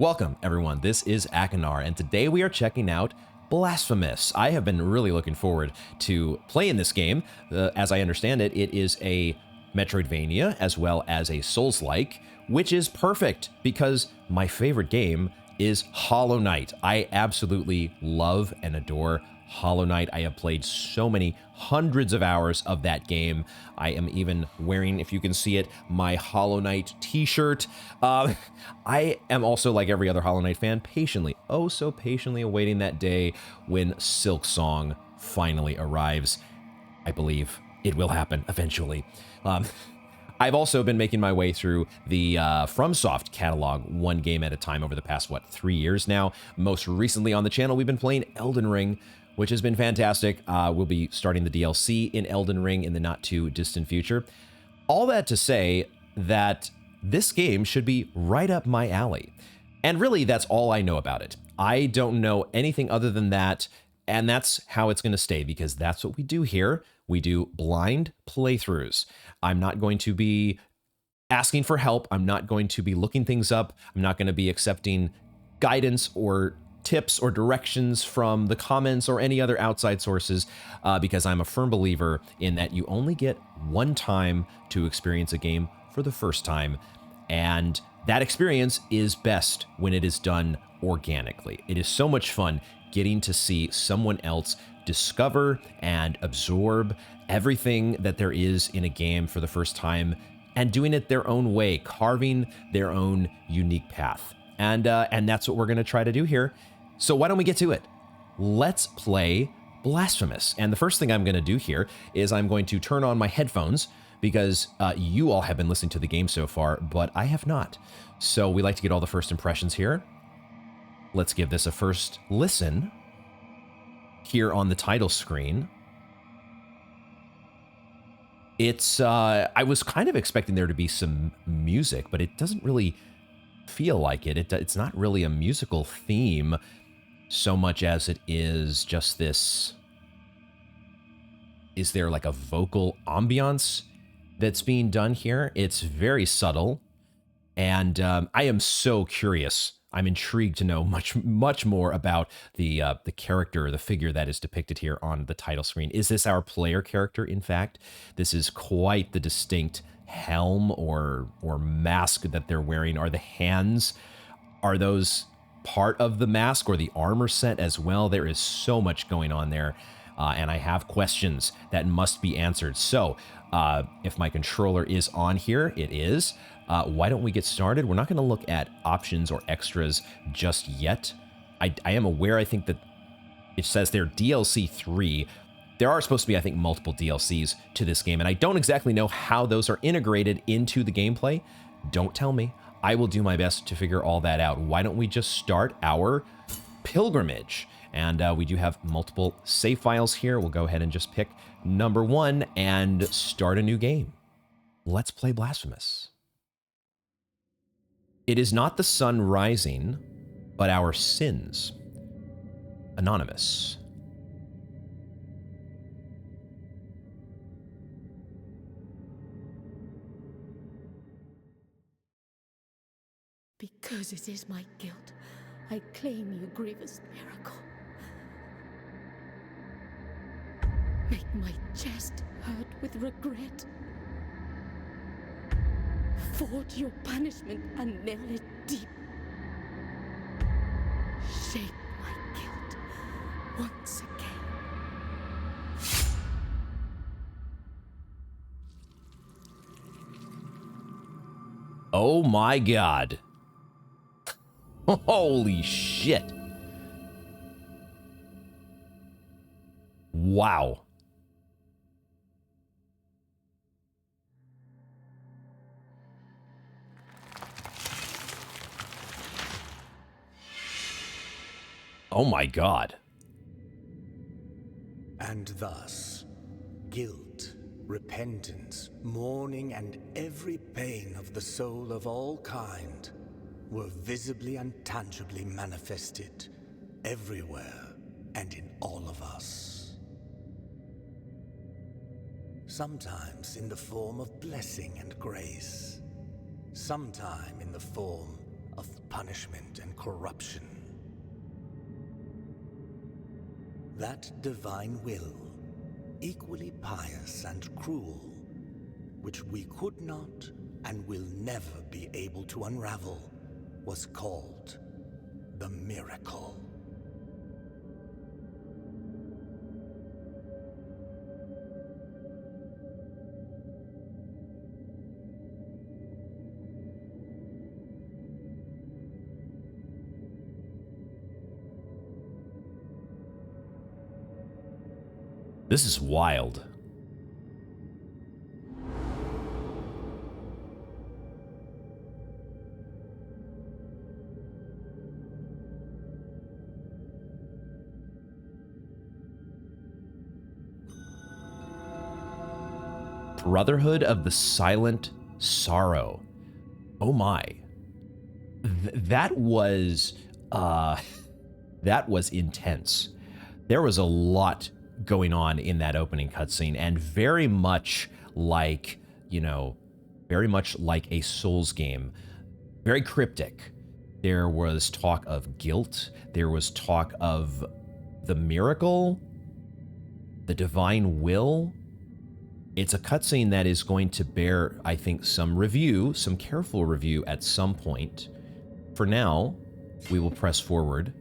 Welcome, everyone. This is Akinar, and today we are checking out Blasphemous. I have been really looking forward to playing this game. As I understand it, it is a Metroidvania as well as a Souls-like, which is perfect because my favorite game is Hollow Knight. I absolutely love and adore Hollow Knight. I have played so many hundreds of hours of that game. I am even wearing, if you can see it, my Hollow Knight t-shirt. I am also, like every other Hollow Knight fan, patiently, oh so patiently awaiting that day when Silksong finally arrives. I believe it will happen eventually. I've also been making my way through the FromSoft catalog one game at a time over the past, 3 years now. Most recently on the channel, we've been playing Elden Ring, which has been fantastic. We'll be starting the DLC in Elden Ring in the not too distant future. All that to say that this game should be right up my alley. And really, that's all I know about it. I don't know anything other than that, and that's how it's going to stay, because that's what we do here. We do blind playthroughs. I'm not going to be asking for help. I'm not going to be looking things up. I'm not going to be accepting guidance or tips or directions from the comments or any other outside sources, because I'm a firm believer in that you only get one time to experience a game for the first time, and that experience is best when it is done organically. It is so much fun getting to see someone else discover and absorb everything that there is in a game for the first time and doing it their own way, carving their own unique path. And that's what we're going to try to do here. So why don't we get to it? Let's play Blasphemous. And the first thing I'm going to do here is I'm going to turn on my headphones, because you all have been listening to the game so far, but I have not. So we like to get all the first impressions here. Let's give this a first listen here on the title screen. It's, I was kind of expecting there to be some music, but it doesn't really feel like it. It's not really a musical theme so much as it is just this. Is there like a vocal ambiance that's being done here? It's very subtle, and I am so curious. I'm intrigued to know much more about the character, the figure that is depicted here on the title screen. Is this our player character? In fact, this is quite the distinct helm or mask that they're wearing. Are the hands, are those part of the mask or the armor set as well? There is so much going on there, and I have questions that must be answered. So if my controller is on here, it is. Why don't we get started? We're not going to look at options or extras just yet. I am aware, I think that it says there DLC 3. There are supposed to be, I think, multiple DLCs to this game, and I don't exactly know how those are integrated into the gameplay. Don't tell me. I will do my best to figure all that out. Why don't we just start our pilgrimage? And we do have multiple save files here. We'll go ahead and just pick number 1 and start a new game. Let's play Blasphemous. It is not the sun rising, but our sins. Anonymous. Because it is my guilt, I claim you, grievous miracle. Make my chest hurt with regret. Forge your punishment and nail it deep. Shape my guilt once again. Oh my God. Holy shit. Wow. Oh my God. And thus, guilt, repentance, mourning, and every pain of the soul of all kind were visibly and tangibly manifested everywhere and in all of us. Sometimes in the form of blessing and grace, sometime in the form of punishment and corruption. That divine will, equally pious and cruel, which we could not and will never be able to unravel, was called the miracle. This is wild. Brotherhood of the Silent Sorrow. Oh my. That was intense. There was a lot going on in that opening cutscene, and very much like, you know, very much like a Souls game. Very cryptic. There was talk of guilt. There was talk of the miracle, the divine will. It's a cutscene that is going to bear, I think, some review, some careful review at some point. For now, we will press forward,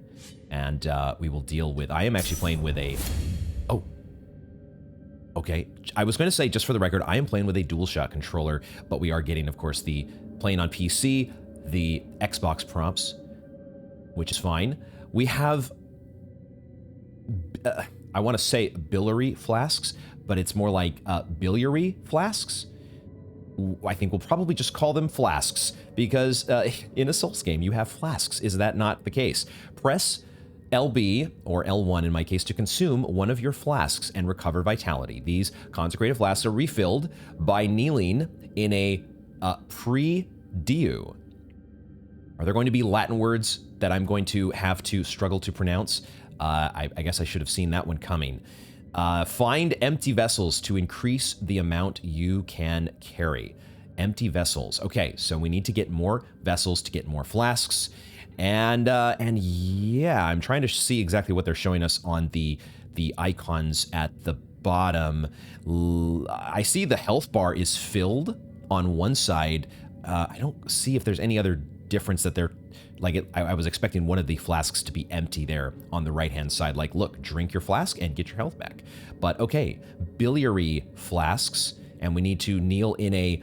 and we will deal with... I am actually playing with a... Oh. Okay. I was going to say, just for the record, I am playing with a DualShock controller, but we are getting, of course, the playing on PC, the Xbox prompts, which is fine. We have... I want to say biliary flasks, but it's more like biliary flasks. I think we'll probably just call them flasks, because in a Souls game, you have flasks. Is that not the case? Press LB, or L1 in my case, to consume one of your flasks and recover vitality. These consecrated flasks are refilled by kneeling in a pre-diu. Are there going to be Latin words that I'm going to have to struggle to pronounce? I guess I should have seen that one coming. Find empty vessels to increase the amount you can carry. Empty vessels. Okay, so we need to get more vessels to get more flasks. And yeah, I'm trying to see exactly what they're showing us on the icons at the bottom. I see the health bar is filled on one side. I don't see if there's any other difference that they're... Like, I was expecting one of the flasks to be empty there on the right-hand side. Like, look, drink your flask and get your health back. But, okay, biliary flasks, and we need to kneel in a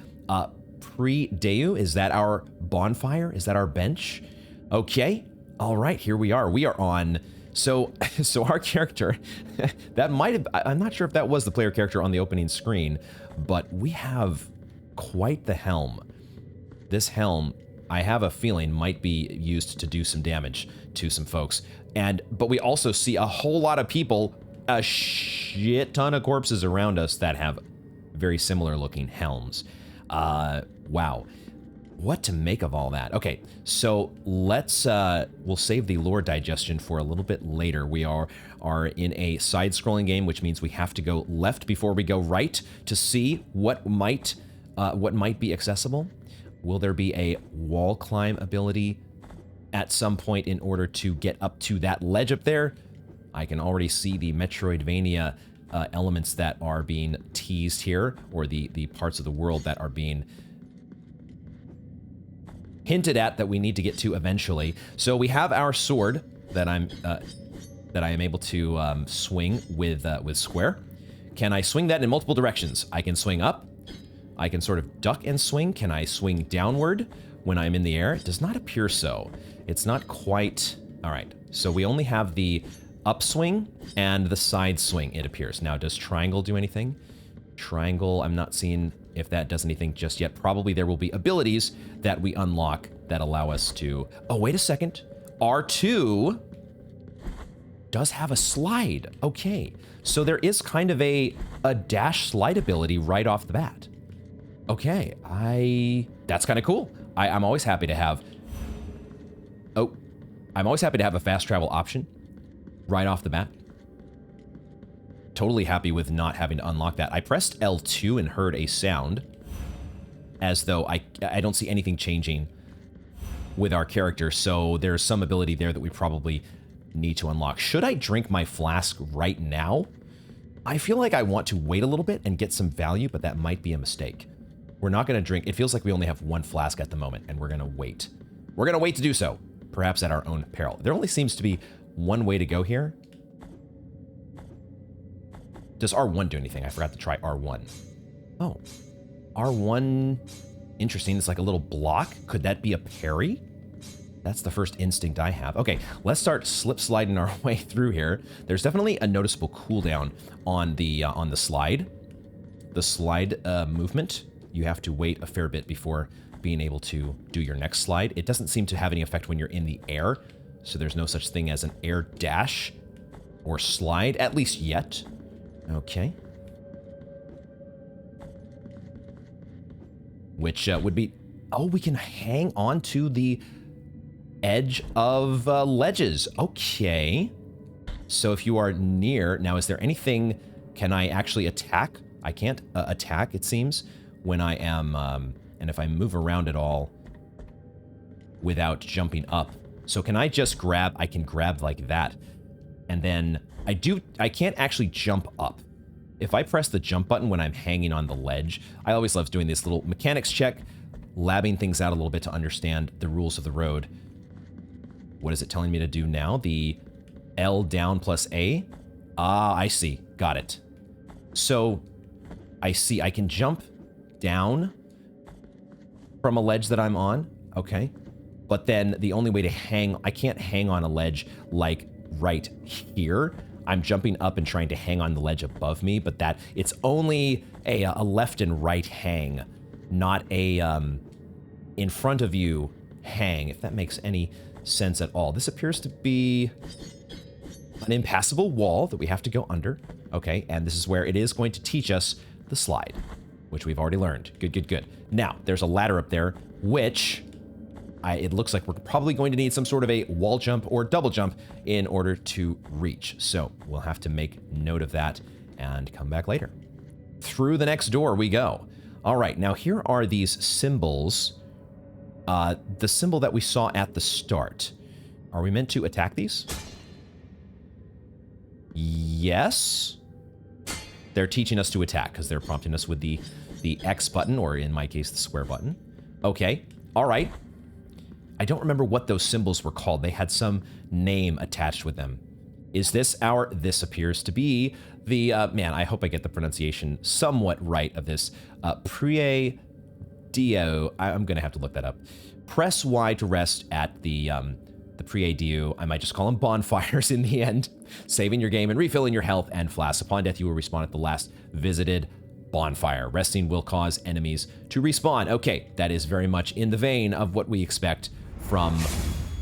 pre-deu. Is that our bonfire? Is that our bench? Okay, all right, here we are. We are on... So our character, that might have... I'm not sure if that was the player character on the opening screen, but we have quite the helm. This helm... I have a feeling might be used to do some damage to some folks. But we also see a whole lot of people, a shit ton of corpses around us that have very similar looking helms. Wow. What to make of all that? Okay, so let's, we'll save the lore digestion for a little bit later. We are in a side-scrolling game, which means we have to go left before we go right to see what might be accessible. Will there be a wall climb ability at some point in order to get up to that ledge up there? I can already see the Metroidvania elements that are being teased here, or the parts of the world that are being hinted at that we need to get to eventually. So we have our sword that I am able to swing with square. Can I swing that in multiple directions? I can swing up. I can sort of duck and swing. Can I swing downward when I'm in the air? It does not appear so. It's not quite... All right, so we only have the upswing and the side swing, it appears. Now, does triangle do anything? Triangle, I'm not seeing if that does anything just yet. Probably there will be abilities that we unlock that allow us to... Oh, wait a second. R2 does have a slide. Okay, so there is kind of a dash slide ability right off the bat. Okay, that's kind of cool. I'm always happy to have... Oh, I'm always happy to have a fast travel option right off the bat. Totally happy with not having to unlock that. I pressed L2 and heard a sound as though I don't see anything changing with our character, so there's some ability there that we probably need to unlock. Should I drink my flask right now? I feel like I want to wait a little bit and get some value, but that might be a mistake. We're not going to drink. It feels like we only have one flask at the moment, and we're going to wait. We're going to wait to do so, perhaps at our own peril. There only seems to be one way to go here. Does R1 do anything? I forgot to try R1. Oh, R1, interesting. It's like a little block. Could that be a parry? That's the first instinct I have. Okay, let's start slip sliding our way through here. There's definitely a noticeable cooldown on the slide. The slide movement. You have to wait a fair bit before being able to do your next slide. It doesn't seem to have any effect when you're in the air, so there's no such thing as an air dash or slide, at least yet. Okay. Which would be... Oh, we can hang on to the edge of ledges. Okay. So if you are near... Now, is there anything... Can I actually attack? I can't attack, it seems, when I am... and if I move around at all without jumping up. So can I just grab... I can grab like that. And then I can't actually jump up. If I press the jump button when I'm hanging on the ledge, I always love doing this little mechanics check, labbing things out a little bit to understand the rules of the road. What is it telling me to do now? The L down plus A? Ah, I see. Got it. So I see I can jump down from a ledge that I'm on. Okay. But then the only way to I can't hang on a ledge like right here. I'm jumping up and trying to hang on the ledge above me, but it's only a left and right hang, not a in front of you hang, if that makes any sense at all. This appears to be an impassable wall that we have to go under. Okay, and this is where it is going to teach us the slide, which we've already learned. Good, good, good. Now, there's a ladder up there, which... it looks like we're probably going to need some sort of a wall jump or double jump in order to reach. So we'll have to make note of that and come back later. Through the next door we go. All right, now here are these symbols. The symbol that we saw at the start. Are we meant to attack these? Yes. They're teaching us to attack because they're prompting us with the X button, or in my case, the square button. Okay, all right. I don't remember what those symbols were called. They had some name attached with them. Is this this appears to be the, man, I hope I get the pronunciation somewhat right of this. Prie Dio, I'm going to have to look that up. Press Y to rest at the Prie Dio. I might just call them bonfires in the end. Saving your game and refilling your health and flasks. Upon death, you will respawn at the last visited bonfire. Resting will cause enemies to respawn. Okay, that is very much in the vein of what we expect from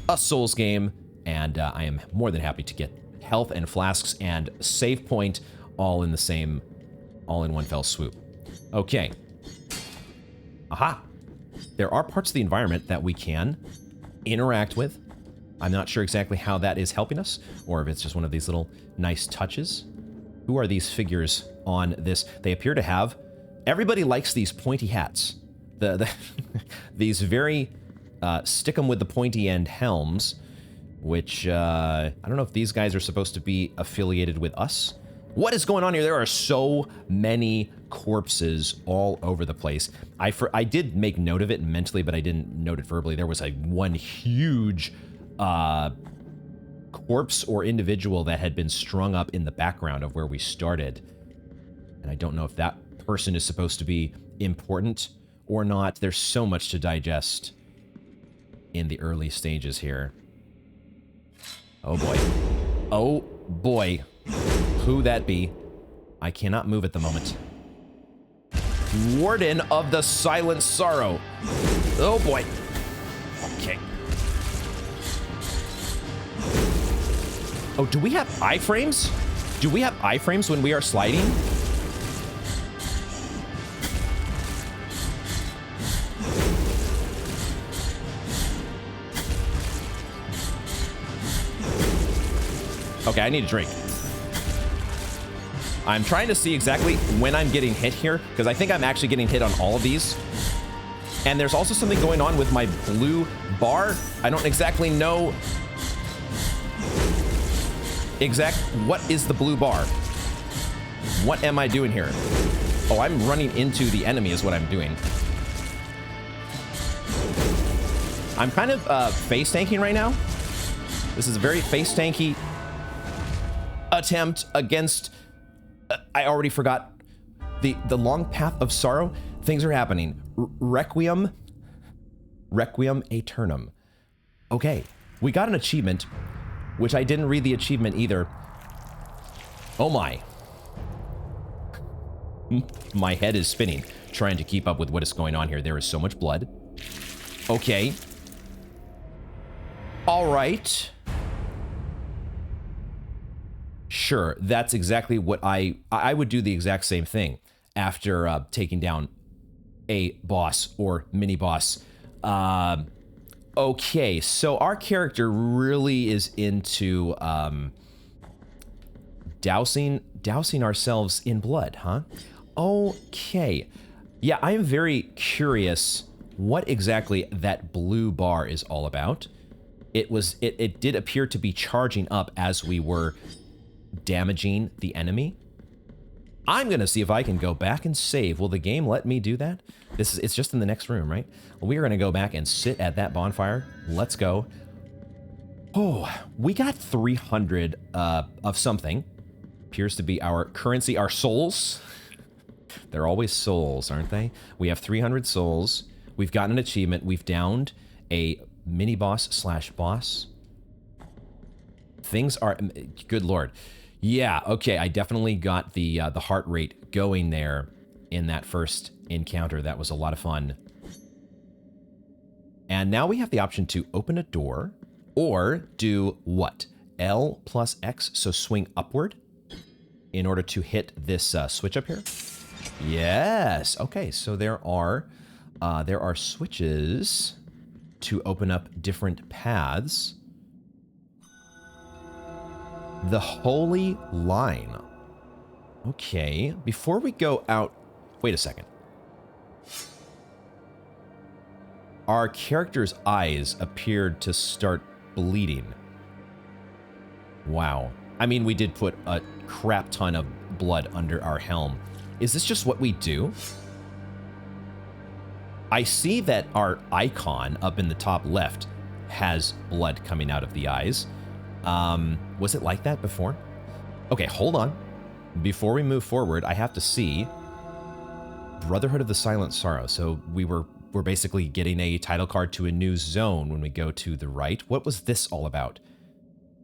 a Souls game, and I am more than happy to get health and flasks and save point all in one fell swoop. Okay. Aha! There are parts of the environment that we can interact with. I'm not sure exactly how that is helping us, or if it's just one of these little nice touches. Who are these figures on this? They appear to have... Everybody likes these pointy hats. These very... stick them with the pointy end helms, which I don't know if these guys are supposed to be affiliated with us. What is going on here? There are so many corpses all over the place. I did make note of it mentally, but I didn't note it verbally. There was one huge corpse or individual that had been strung up in the background of where we started. And I don't know if that person is supposed to be important or not. There's so much to digest in the early stages here. Oh boy. Oh boy. Who that be? I cannot move at the moment. Warden of the Silent Sorrow. Oh boy. Okay. Oh, do we have iframes? Do we have iframes when we are sliding? Okay, I need a drink. I'm trying to see exactly when I'm getting hit here, because I think I'm actually getting hit on all of these. And there's also something going on with my blue bar. I don't exactly know what is the blue bar. What am I doing here? Oh, I'm running into the enemy is what I'm doing. I'm kind of face tanking right now. This is a very face tanky attempt against, I already forgot, the long path of sorrow. Things are happening. Requiem Aeternum. Okay, we got an achievement, which I didn't read the achievement either. Oh my. My head is spinning, trying to keep up with what is going on here. There is so much blood. Okay. All right. Sure, that's exactly what I would do the exact same thing after taking down a boss or mini boss. Okay, so our character really is into dousing ourselves in blood, huh? Okay. Yeah, I am very curious what exactly that blue bar is all about. It did appear to be charging up as we were damaging the enemy. I'm gonna see if I can go back and save. Will the game let me do that? It's just in the next room, right? Well, we are gonna go back and sit at that bonfire. Let's go. Oh, we got 300 of something. Appears to be our currency, our souls. They're always souls, aren't they? We have 300 souls. We've gotten an achievement. We've downed a mini boss slash boss. Things are, good lord. Yeah, okay, I definitely got the heart rate going there in that first encounter. That was a lot of fun. And now we have the option to open a door or do what? L plus X, so swing upward in order to hit this switch up here. Yes, okay, so there are switches to open up different paths. The Holy Line. Okay, before we go out, wait a second. Our character's eyes appeared to start bleeding. Wow. I mean, we did put a crap ton of blood under our helm. Is this just what we do? I see that our icon up in the top left has blood coming out of the eyes. Was it like that before? Okay, hold on. Before we move forward, I have to see Brotherhood of the Silent Sorrow. So we're basically getting a title card to a new zone when we go to the right. What was this all about?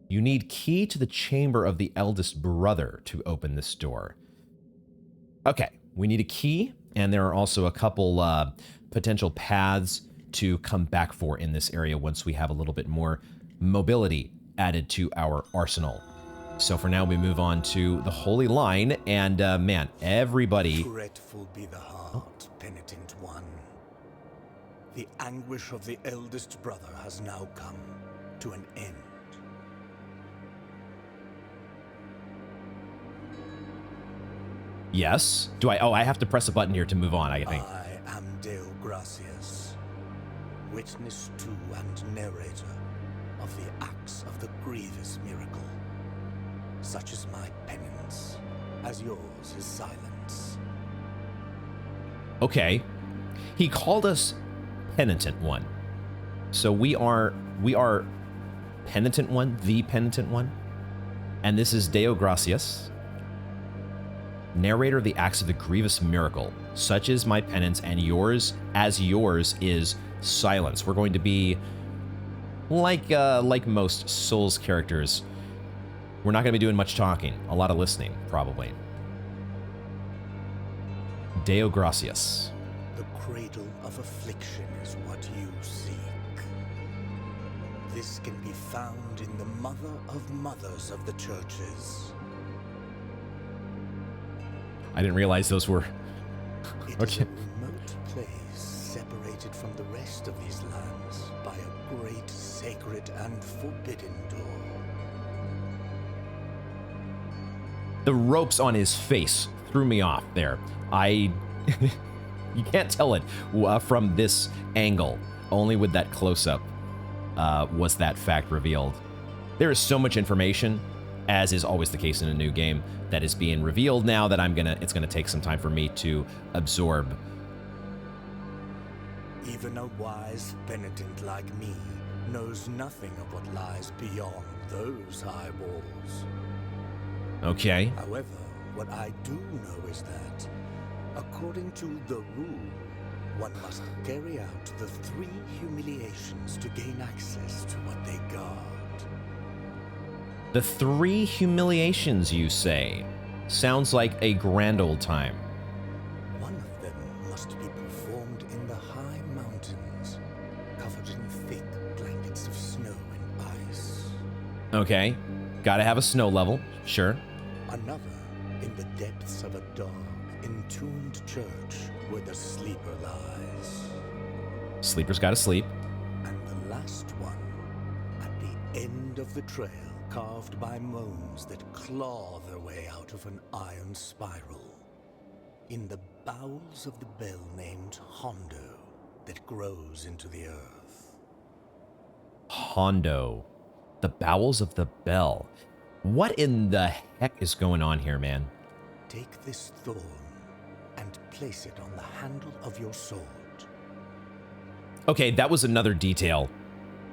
You need key to the chamber of the eldest brother to open this door. Okay, we need a key, and there are also a couple potential paths to come back for in this area once we have a little bit more mobility added to our arsenal. So for now, we move on to the Holy Line, and man, everybody... Grateful be the heart, Penitent One. The anguish of the eldest brother has now come to an end. Yes? Do I... Oh, I have to press a button here to move on, I think. I am Deo Gracias, witness to and narrator of the acts of the grievous miracle. Such is my penance, as yours is silence. Okay. He called us Penitent One. So we are Penitent One, the Penitent One. And this is Deo Gracias, narrator of the acts of the grievous miracle. Such is my penance, and yours is silence. We're going to be like most Souls characters. We're not going to be doing much talking, a lot of listening, probably. Deo Gracias. The cradle of affliction is what you seek. This can be found in the mother of mothers of the churches. I didn't realize those were... It is a remote place separated from the rest of these lands by a great sacred and forbidden door. The ropes on his face threw me off there. You can't tell it from this angle. Only with that close-up was that fact revealed. There is so much information, as is always the case in a new game, that is being revealed now that it's gonna take some time for me to absorb. Even a wise penitent like me knows nothing of what lies beyond those high walls. Okay. However, what I do know is that, according to the rule, one must carry out the 3 humiliations to gain access to what they guard. The 3 humiliations, you say? Sounds like a grand old time. One of them must be performed in the high mountains, covered in thick blankets of snow and ice. Okay. Gotta have a snow level, sure. Another in the depths of a dark, entombed church where the sleeper lies. Sleeper's gotta sleep. And the last one at the end of the trail, carved by moans that claw their way out of an iron spiral. In the bowels of the bell named Hondo that grows into the earth. Hondo. The bowels of the bell. What in the heck is going on here, man? Take this thorn and place it on the handle of your sword. Okay, that was another detail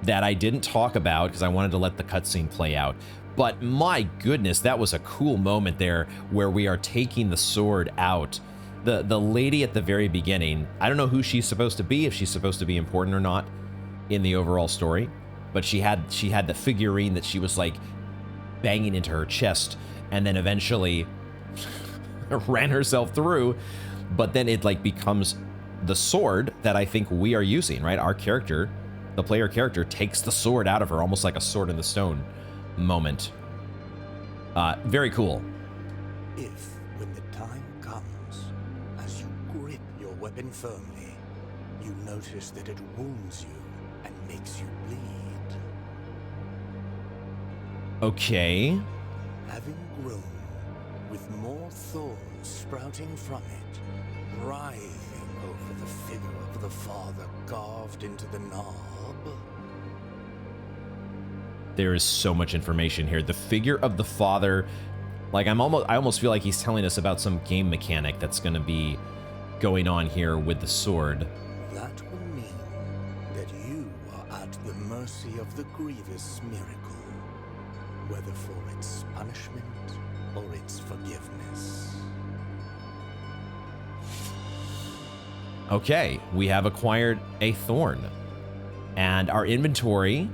that I didn't talk about because I wanted to let the cutscene play out. But my goodness, that was a cool moment there where we are taking the sword out. The lady at the very beginning, I don't know who she's supposed to be, if she's supposed to be important or not in the overall story, but she had the figurine that she was like banging into her chest and then eventually ran herself through, but then it like becomes the sword that I think we are using, right? Our character, the player character, takes the sword out of her, almost like a sword in the stone moment. Very cool. If, when the time comes, as you grip your weapon firmly, you notice that it wounds you and makes you bleed. Okay. Having grown, with more thorns sprouting from it, writhing over the figure of the Father carved into the knob. There is so much information here. The figure of the Father, like I almost feel like he's telling us about some game mechanic that's going to be going on here with the sword. That will mean that you are at the mercy of the grievous miracle, whether for its punishment or its forgiveness. Okay, we have acquired a thorn. And our inventory,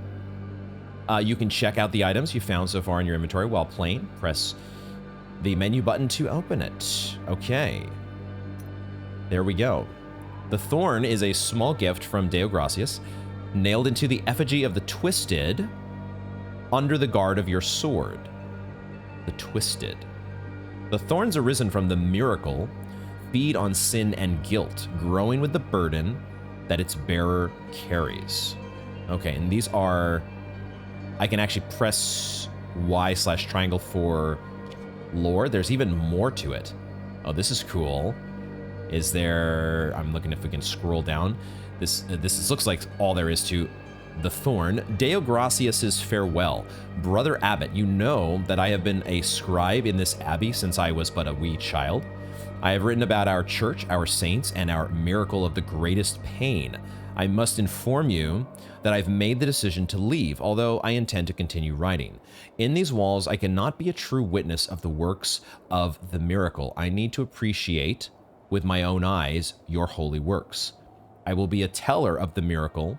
you can check out the items you found so far in your inventory while playing. Press the menu button to open it. Okay. There we go. The thorn is a small gift from Deo Gracias, nailed into the effigy of the Twisted under the guard of your sword. The Twisted. The thorns arisen from the miracle feed on sin and guilt, growing with the burden that its bearer carries. Okay, and these are... I can actually press Y/triangle for lore. There's even more to it. Oh, this is cool. Is there... I'm looking if we can scroll down. This looks like all there is to the thorn. Deo Gracias' farewell. Brother Abbot, you know that I have been a scribe in this abbey since I was but a wee child. I have written about our church, our saints, and our miracle of the greatest pain. I must inform you that I've made the decision to leave, although I intend to continue writing. In these walls, I cannot be a true witness of the works of the miracle. I need to appreciate, with my own eyes, your holy works. I will be a teller of the miracle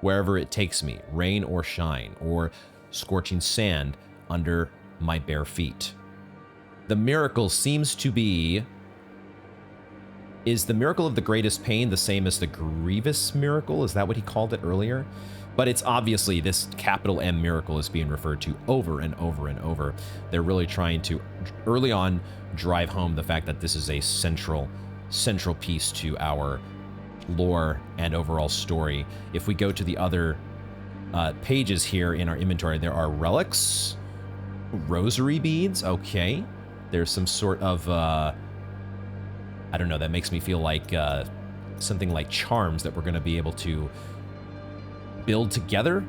wherever it takes me, rain or shine, or scorching sand under my bare feet. The miracle seems to be... Is the miracle of the greatest pain the same as the grievous miracle? Is that what he called it earlier? But it's obviously this capital M miracle is being referred to over and over and over. They're really trying to, early on, drive home the fact that this is a central piece to our lore and overall story. If we go to the other pages here in our inventory, there are relics, rosary beads. Okay. There's some sort of... I don't know, that makes me feel like something like charms that we're going to be able to build together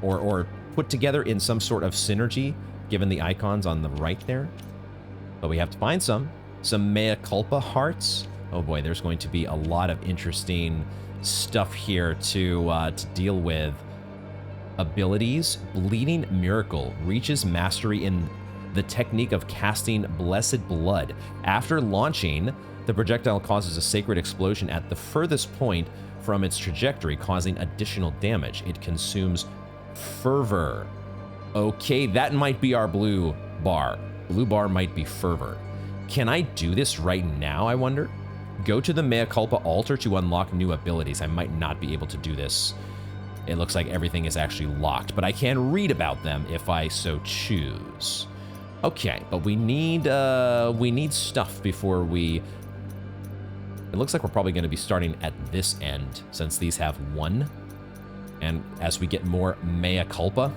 or put together in some sort of synergy, given the icons on the right there. But we have to find some mea culpa hearts. Oh boy, there's going to be a lot of interesting stuff here to deal with. Abilities. Bleeding Miracle reaches mastery in the technique of casting Blessed Blood. After launching, the projectile causes a sacred explosion at the furthest point from its trajectory, causing additional damage. It consumes Fervor. Okay, that might be our blue bar. Blue bar might be Fervor. Can I do this right now, I wonder? Go to the Mea Culpa altar to unlock new abilities. I might not be able to do this. It looks like everything is actually locked, but I can read about them if I so choose. Okay, but we need stuff before we... It looks like we're probably going to be starting at this end, since these have 1. And as we get more Mea Culpa,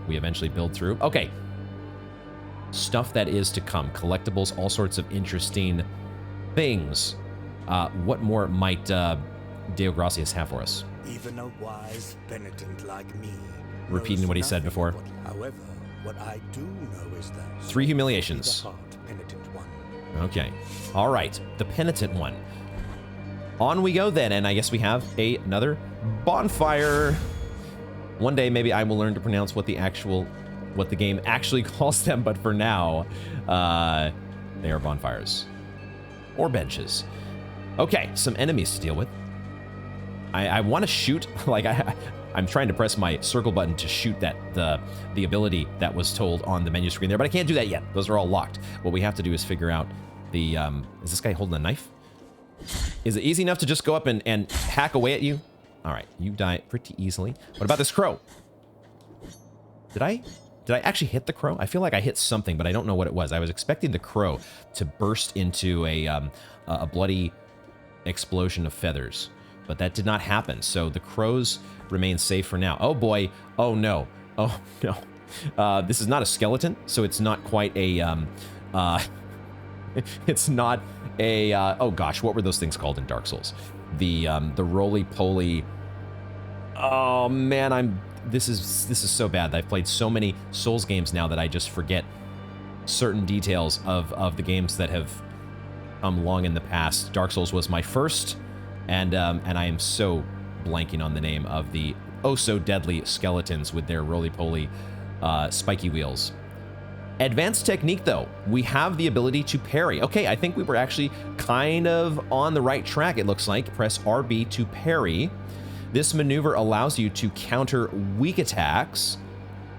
we eventually build through. Okay. Stuff that is to come. Collectibles, all sorts of interesting things. What more might Deo Gracias have for us? Even a wise penitent like me. Repeating what he said before. However, what I do know is that 3 humiliations. the heart penitent one. Okay. All right. The penitent one. On we go then, and I guess we have another bonfire. One day, maybe I will learn to pronounce what the game actually calls them, but for now, they are bonfires. Or benches. Okay, some enemies to deal with. I want to shoot, like, I'm trying to press my circle button to shoot the ability that was told on the menu screen there, but I can't do that yet. Those are all locked. What we have to do is figure out the, is this guy holding a knife? Is it easy enough to just go up and hack away at you? All right, you die pretty easily. What about this crow? Did I actually hit the crow? I feel like I hit something, but I don't know what it was. I was expecting the crow to burst into a bloody explosion of feathers, but that did not happen. So the crows remain safe for now. Oh boy. Oh no. Oh no. This is not a skeleton, so it's not quite a, it's not a, oh gosh, what were those things called in Dark Souls? The roly-poly, oh man, this is so bad. I've played so many Souls games now that I just forget certain details of the games that have come long in the past. Dark Souls was my first, and I am so blanking on the name of the oh so deadly skeletons with their roly-poly spiky wheels. Advanced technique though, we have the ability to parry. Okay, I think we were actually kind of on the right track, it looks like. Press RB to parry. This maneuver allows you to counter weak attacks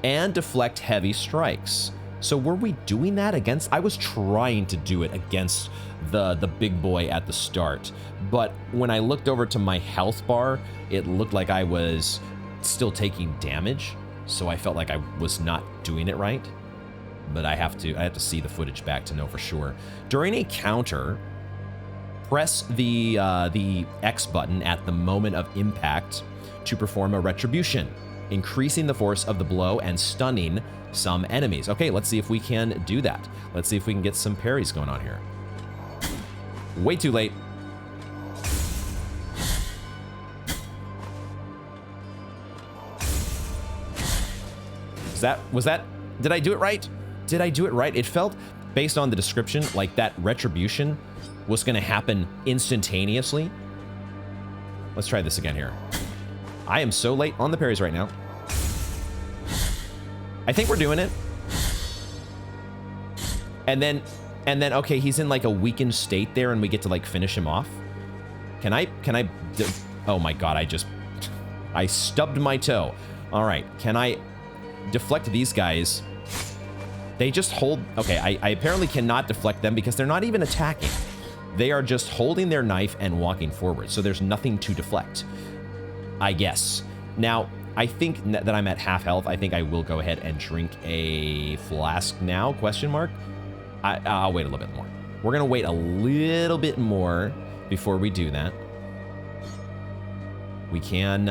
and deflect heavy strikes. So were we doing that against? I was trying to do it against the big boy at the start, but when I looked over to my health bar, it looked like I was still taking damage. So I felt like I was not doing it right. But I have to see the footage back to know for sure. During a counter, press the X button at the moment of impact to perform a retribution, increasing the force of the blow and stunning some enemies. Okay, let's see if we can do that. Let's see if we can get some parries going on here. Way too late. Was that, did I do it right? Did I do it right? It felt, based on the description, like that retribution was going to happen instantaneously. Let's try this again here. I am so late on the parries right now. I think we're doing it. And then, okay, he's in like a weakened state there and we get to like finish him off. Can I, oh my God, I stubbed my toe. All right, can I deflect these guys? They just hold, okay, I apparently cannot deflect them because they're not even attacking. They are just holding their knife and walking forward, so there's nothing to deflect, I guess. Now, I think that I'm at half health. I think I will go ahead and drink a flask now, question mark. I'll wait a little bit more. We're gonna wait a little bit more before we do that. We can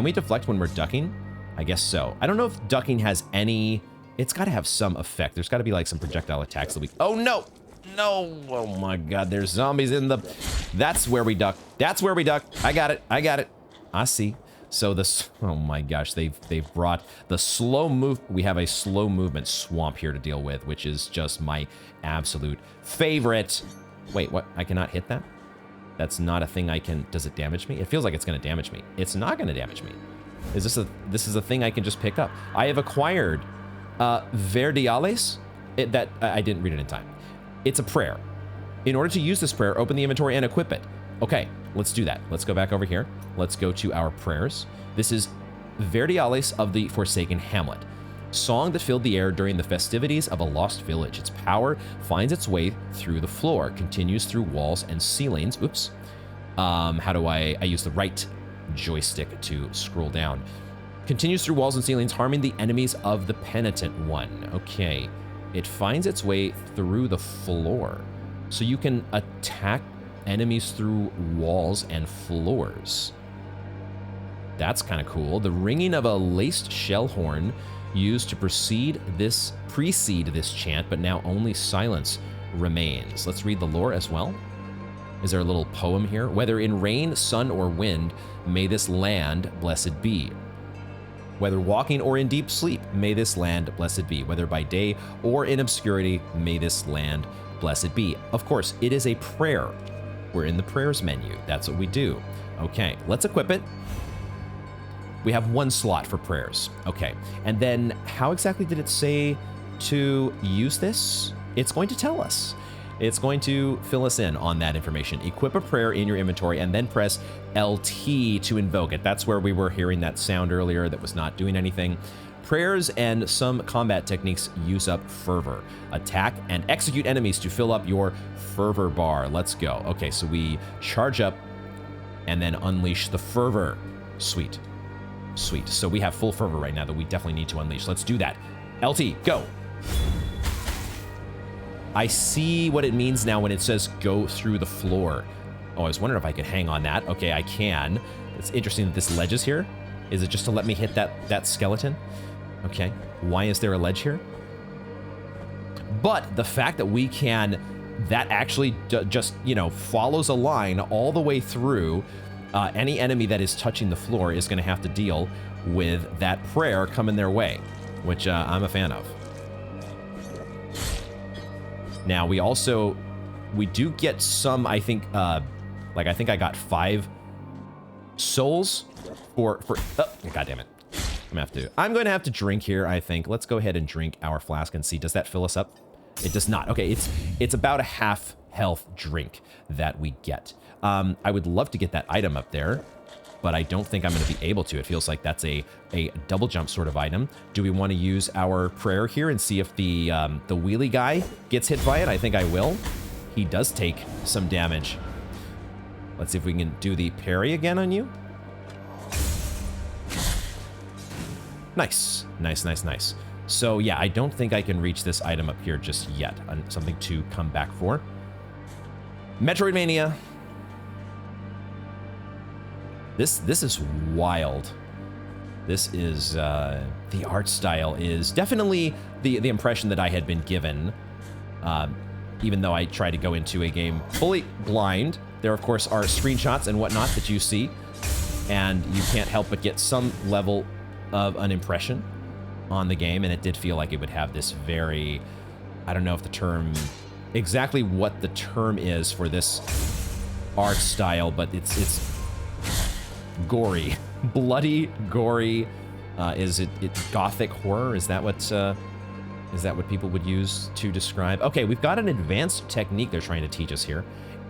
we deflect when we're ducking? I guess so. I don't know if ducking has any... It's got to have some effect. There's got to be like some projectile attacks that we... Oh no! No. Oh my God, there's zombies in the... That's where we duck. That's where we duck. I got it. I got it. I see. So this... Oh my gosh, they've brought the slow move... We have a slow movement swamp here to deal with, which is just my absolute favorite. Wait, what? I cannot hit that? That's not a thing I can... Does it damage me? It feels like it's going to damage me. It's not going to damage me. Is this a... This is a thing I can just pick up. I have acquired Verdiales. I didn't read it in time. It's a prayer. In order to use this prayer, open the inventory and equip it. Okay, let's do that. Let's go back over here. Let's go to our prayers. This is Verdiales of the Forsaken Hamlet. Song that filled the air during the festivities of a lost village. Its power finds its way through the floor, continues through walls and ceilings. Oops. How do I use the right joystick to scroll down. Continues through walls and ceilings, harming the enemies of the Penitent one. Okay. It finds its way through the floor. So you can attack enemies through walls and floors. That's kind of cool. The ringing of a laced shell horn used to precede this chant, but now only silence remains. Let's read the lore as well. Is there a little poem here? Whether in rain, sun, or wind, may this land blessed be. Whether walking or in deep sleep, may this land blessed be. Whether by day or in obscurity, may this land blessed be. Of course, it is a prayer. We're in the prayers menu. That's what we do. Okay, let's equip it. We have one slot for prayers. Okay, and then how exactly did it say to use this? It's going to tell us. It's going to fill us in on that information. Equip a prayer in your inventory and then press LT to invoke it. That's where we were hearing that sound earlier that was not doing anything. Prayers and some combat techniques use up fervor. Attack and execute enemies to fill up your fervor bar. Let's go. Okay, so we charge up and then unleash the fervor. Sweet. Sweet. So we have full fervor right now that we definitely need to unleash. Let's do that. LT, go. I see what it means now when it says go through the floor. Oh, I was wondering if I could hang on that. Okay, I can. It's interesting that this ledge is here. Is it just to let me hit that skeleton? Okay, why is there a ledge here? But the fact that we can, that actually just, you know, follows a line all the way through. Any enemy that is touching the floor is going to have to deal with that prayer coming their way, which I'm a fan of. Now, we do get some, I think, like I think I got 5 souls for oh, God damn it. I'm going to have to drink here, I think. Let's go ahead and drink our flask and see. Does that fill us up? It does not. Okay, it's about a half health drink that we get. I would love to get that item up there, but I don't think I'm going to be able to. It feels like that's a double jump sort of item. Do we want to use our prayer here and see if the wheelie guy gets hit by it? I think I will. He does take some damage. Let's see if we can do the parry again on you. Nice. Nice, nice, nice. So yeah, I don't think I can reach this item up here just yet. Something to come back for. Metroidvania. This is wild. This is, the art style is definitely the impression that I had been given, even though I tried to go into a game fully blind. There, of course, are screenshots and whatnot that you see, and you can't help but get some level of an impression on the game, and it did feel like it would have this very, I don't know if the term, exactly what the term is for this art style, but it's gory, bloody, gory. Is it gothic horror? Is that what people would use to describe? Okay, we've got an advanced technique they're trying to teach us here.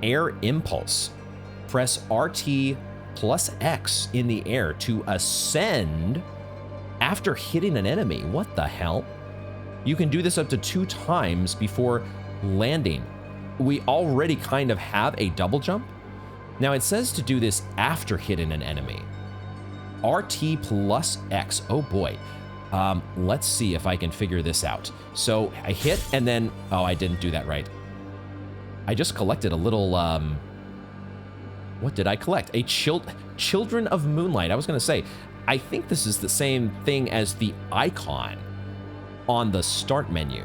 Air impulse. Press RT plus X in the air to ascend after hitting an enemy. What the hell? You can do this up to 2 times before landing. We already kind of have a double jump. Now it says to do this after hitting an enemy. RT plus X. Oh boy. Let's see if I can figure this out. So I hit and then, oh, I didn't do that right. I just collected a little, what did I collect? A Children of Moonlight. I was gonna say, I think this is the same thing as the icon on the start menu.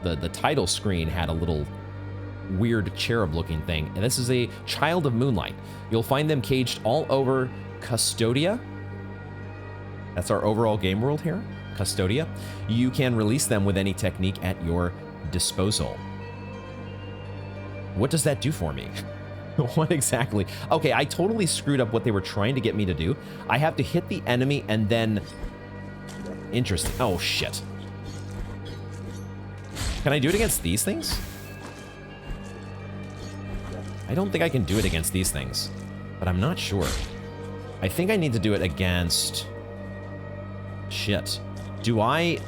The title screen had a little weird cherub-looking thing. And this is a Child of Moonlight. You'll find them caged all over Custodia. That's our overall game world here, Custodia. You can release them with any technique at your disposal. What does that do for me? What exactly? Okay, I totally screwed up what they were trying to get me to do. I have to hit the enemy and then... Interesting. Oh, shit. Can I do it against these things? I don't think I can do it against these things, but I'm not sure. I think I need to do it against... Shit. Do I...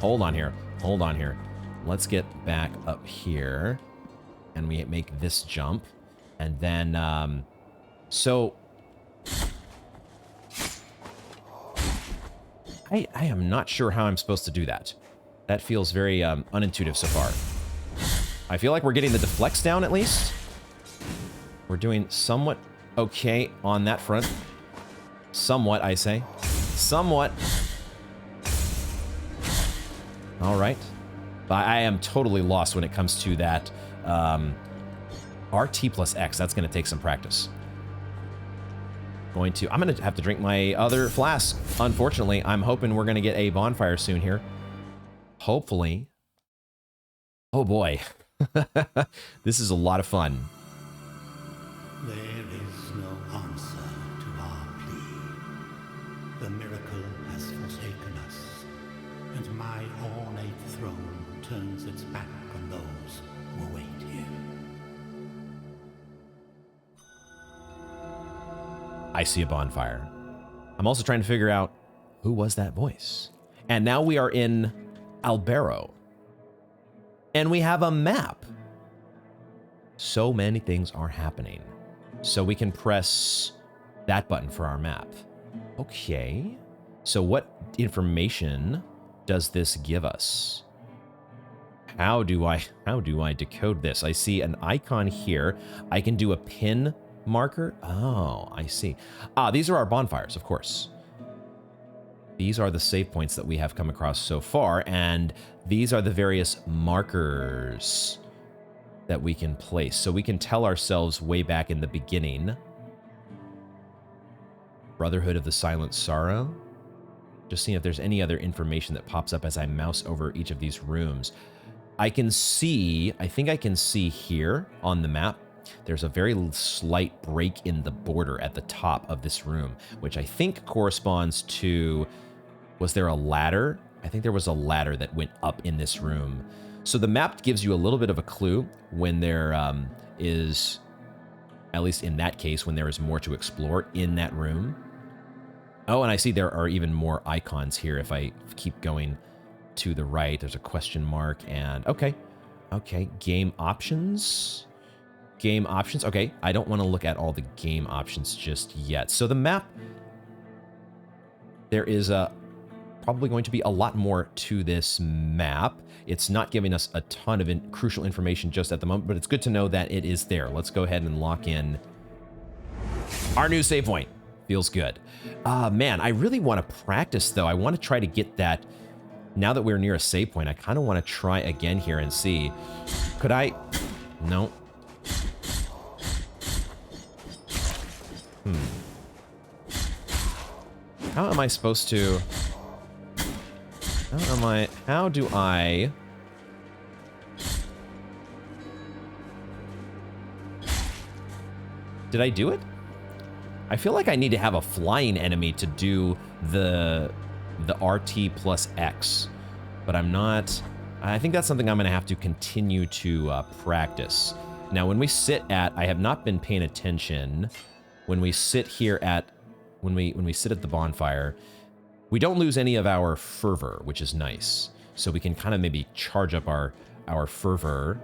hold on here. Hold on here. Let's get back up here. And we make this jump. And then, so... I am not sure how I'm supposed to do that. That feels very unintuitive so far. I feel like we're getting the deflects down at least. We're doing somewhat okay on that front. Somewhat, I say. Somewhat. All right. But I am totally lost when it comes to that RT plus X. That's going to take some practice. I'm going to have to drink my other flask. Unfortunately, I'm hoping we're going to get a bonfire soon here. Hopefully. Oh boy. This is a lot of fun. There is no answer to our plea. The miracle has forsaken us, and my ornate throne turns its back on those who await here. I see a bonfire. I'm also trying to figure out who was that voice. And now we are in Albero. And we have a map. So many things are happening. So we can press that button for our map. Okay. So what information does this give us? How do I decode this? I see an icon here. I can do a pin marker. Oh, I see. These are our bonfires, of course. These are the save points that we have come across so far, and these are the various markers that we can place. So we can tell ourselves way back in the beginning. Brotherhood of the Silent Sorrow. Just seeing if there's any other information that pops up as I mouse over each of these rooms. I think I can see here on the map, there's a very slight break in the border at the top of this room, which I think corresponds to, was there a ladder? I think there was a ladder that went up in this room. So the map gives you a little bit of a clue when there is, at least in that case, when there is more to explore in that room. Oh, and I see there are even more icons here if I keep going to the right. There's a question mark and okay, game options. Game options. Okay, I don't want to look at all the game options just yet. So the map, there is probably going to be a lot more to this map. It's not giving us a ton of crucial information just at the moment, but it's good to know that it is there. Let's go ahead and lock in our new save point. Feels good. Man, I really want to practice though. I want to try to get that. Now that we're near a save point, I kind of want to try again here and see. Could I? No. How am I supposed to... How do I... Did I do it? I feel like I need to have a flying enemy to do the RT plus X, but I'm not... I think that's something I'm going to have to continue to practice. Now, when we sit at... I have not been paying attention. When we sit here at... When we sit at the bonfire, we don't lose any of our fervor, which is nice. So we can kind of maybe charge up our fervor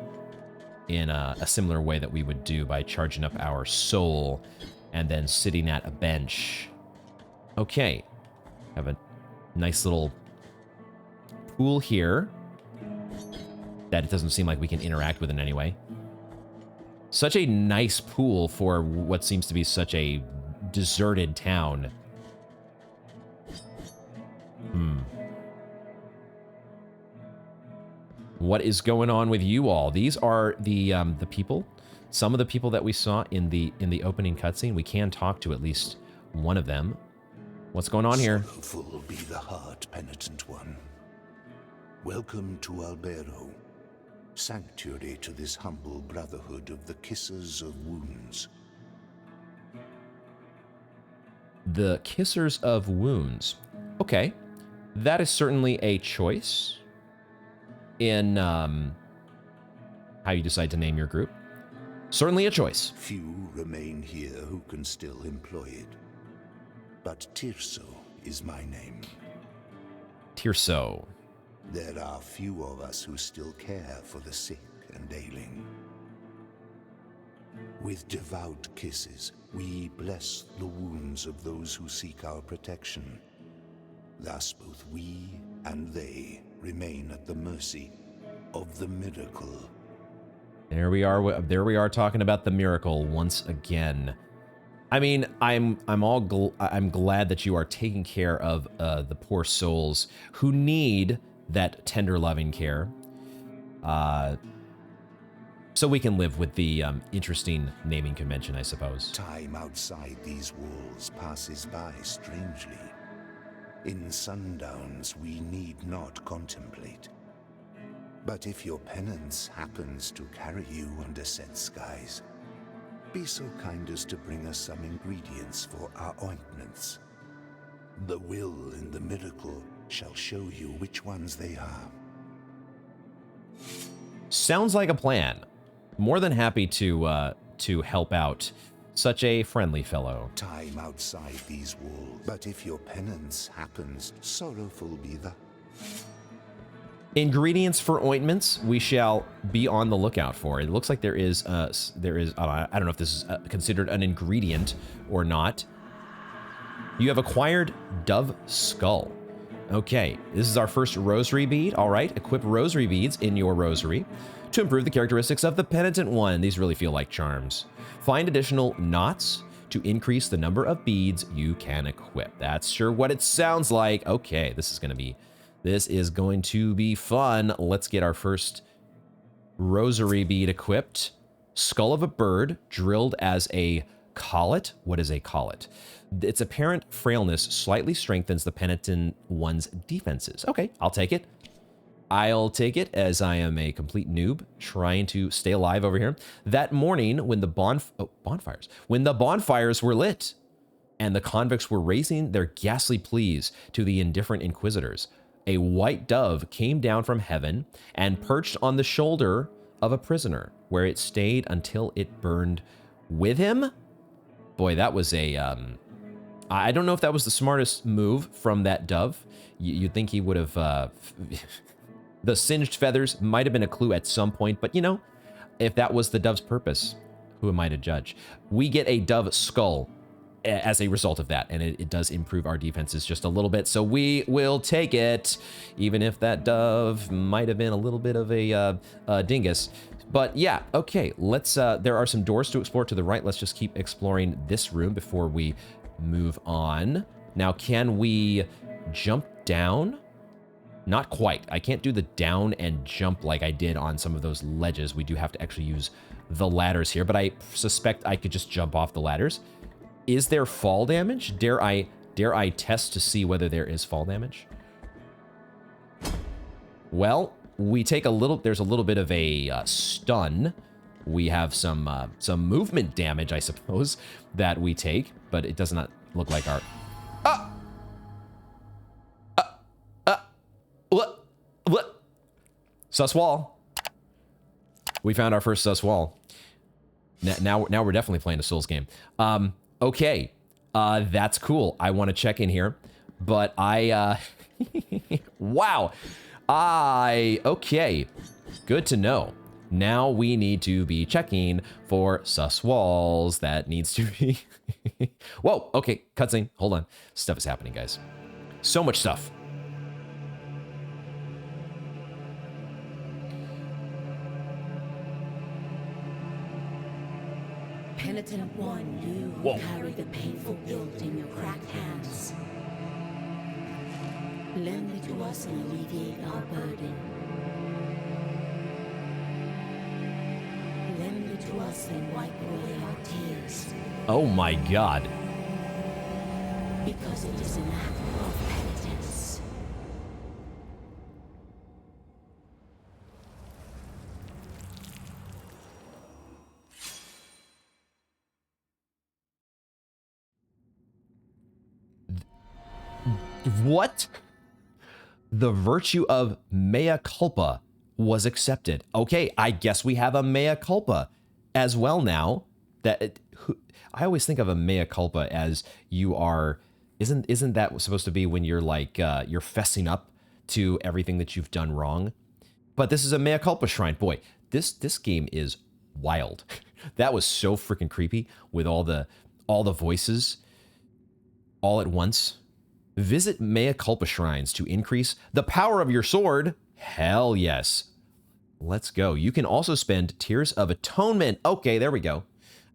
in a similar way that we would do by charging up our soul and then sitting at a bench. Okay. Have a nice little pool here that it doesn't seem like we can interact with in any way. Such a nice pool for what seems to be such a deserted town. What is going on with you all? These are the people, some of the people that we saw in the opening cutscene. We can talk to at least one of them. What's going on here? Sorrowful be the heart, penitent one. Welcome to Albero, sanctuary to this humble brotherhood of the Kissers of Wounds. The Kissers of Wounds. Okay, that is certainly a choice in how you decide to name your group. Certainly a choice. Few remain here who can still employ it. But Tirso is my name. Tirso. There are few of us who still care for the sick and ailing. With devout kisses, we bless the wounds of those who seek our protection. Thus both we and they remain at the mercy of the miracle. There we are talking about the miracle once again. I mean, I'm glad that you are taking care of the poor souls who need that tender, loving care. So we can live with the interesting naming convention, I suppose. Time outside these walls passes by strangely. In sundowns, we need not contemplate. But if your penance happens to carry you under set skies, be so kind as to bring us some ingredients for our ointments. The will in the miracle shall show you which ones they are. Sounds like a plan. More than happy to help out such a friendly fellow. Time outside these walls, but if your penance happens, sorrowful be the... Ingredients for ointments we shall be on the lookout for. It looks like there is I don't know if this is considered an ingredient or not. You have acquired Dove Skull. Okay, this is our first rosary bead. All right, equip rosary beads in your rosary to improve the characteristics of the Penitent one. These really feel like charms. Find additional knots to increase the number of beads you can equip. That's sure what it sounds like. Okay, this is going to be fun. Let's get our first rosary bead equipped. Skull of a bird drilled as a collet. What is a collet? Its apparent frailness slightly strengthens the Penitent one's defenses. Okay, I'll take it. I'll take it, as I am a complete noob trying to stay alive over here. That morning, when the bonfires were lit, and the convicts were raising their ghastly pleas to the indifferent inquisitors, a white dove came down from heaven and perched on the shoulder of a prisoner, where it stayed until it burned with him. Boy, that was a I don't know if that was the smartest move from that dove. You'd think he would have the singed feathers might have been a clue at some point, but you know, if that was the dove's purpose, who am I to judge? We get a dove skull as a result of that, and it does improve our defenses just a little bit, so we will take it, even if that dove might have been a little bit of a dingus. But yeah, okay, let's, there are some doors to explore to the right. Let's just keep exploring this room before we move on. Now, can we jump down? Not quite. I can't do the down and jump like I did on some of those ledges. We do have to actually use the ladders here, but I suspect I could just jump off the ladders. Is there fall damage? Dare I test to see whether there is fall damage? Well, we take a little, there's a little bit of a stun. We have some movement damage, I suppose, that we take, but it does not look like our... What? Sus wall. We found our first sus wall. Now we're definitely playing a Souls game. Okay, that's cool. I want to check in here, but wow. Okay, good to know. Now we need to be checking for sus walls. That needs to be... Whoa, okay, cutscene. Hold on. Stuff is happening, guys. So much stuff. Penitent one, you carry the painful guilt in your cracked hands. Lend it to us and alleviate our burden. to us and wipe away our tears. Oh my god. Because it is an act of penitence. What? The virtue of mea culpa was accepted. Okay, I guess we have a mea culpa as well now. I always think of a mea culpa as you are. Isn't that supposed to be when you're like you're fessing up to everything that you've done wrong? But this is a mea culpa shrine. Boy, this game is wild. That was so freaking creepy with all the voices all at once. Visit mea culpa shrines to increase the power of your sword. Hell yes. Let's go. You can also spend Tears of Atonement. Okay, there we go.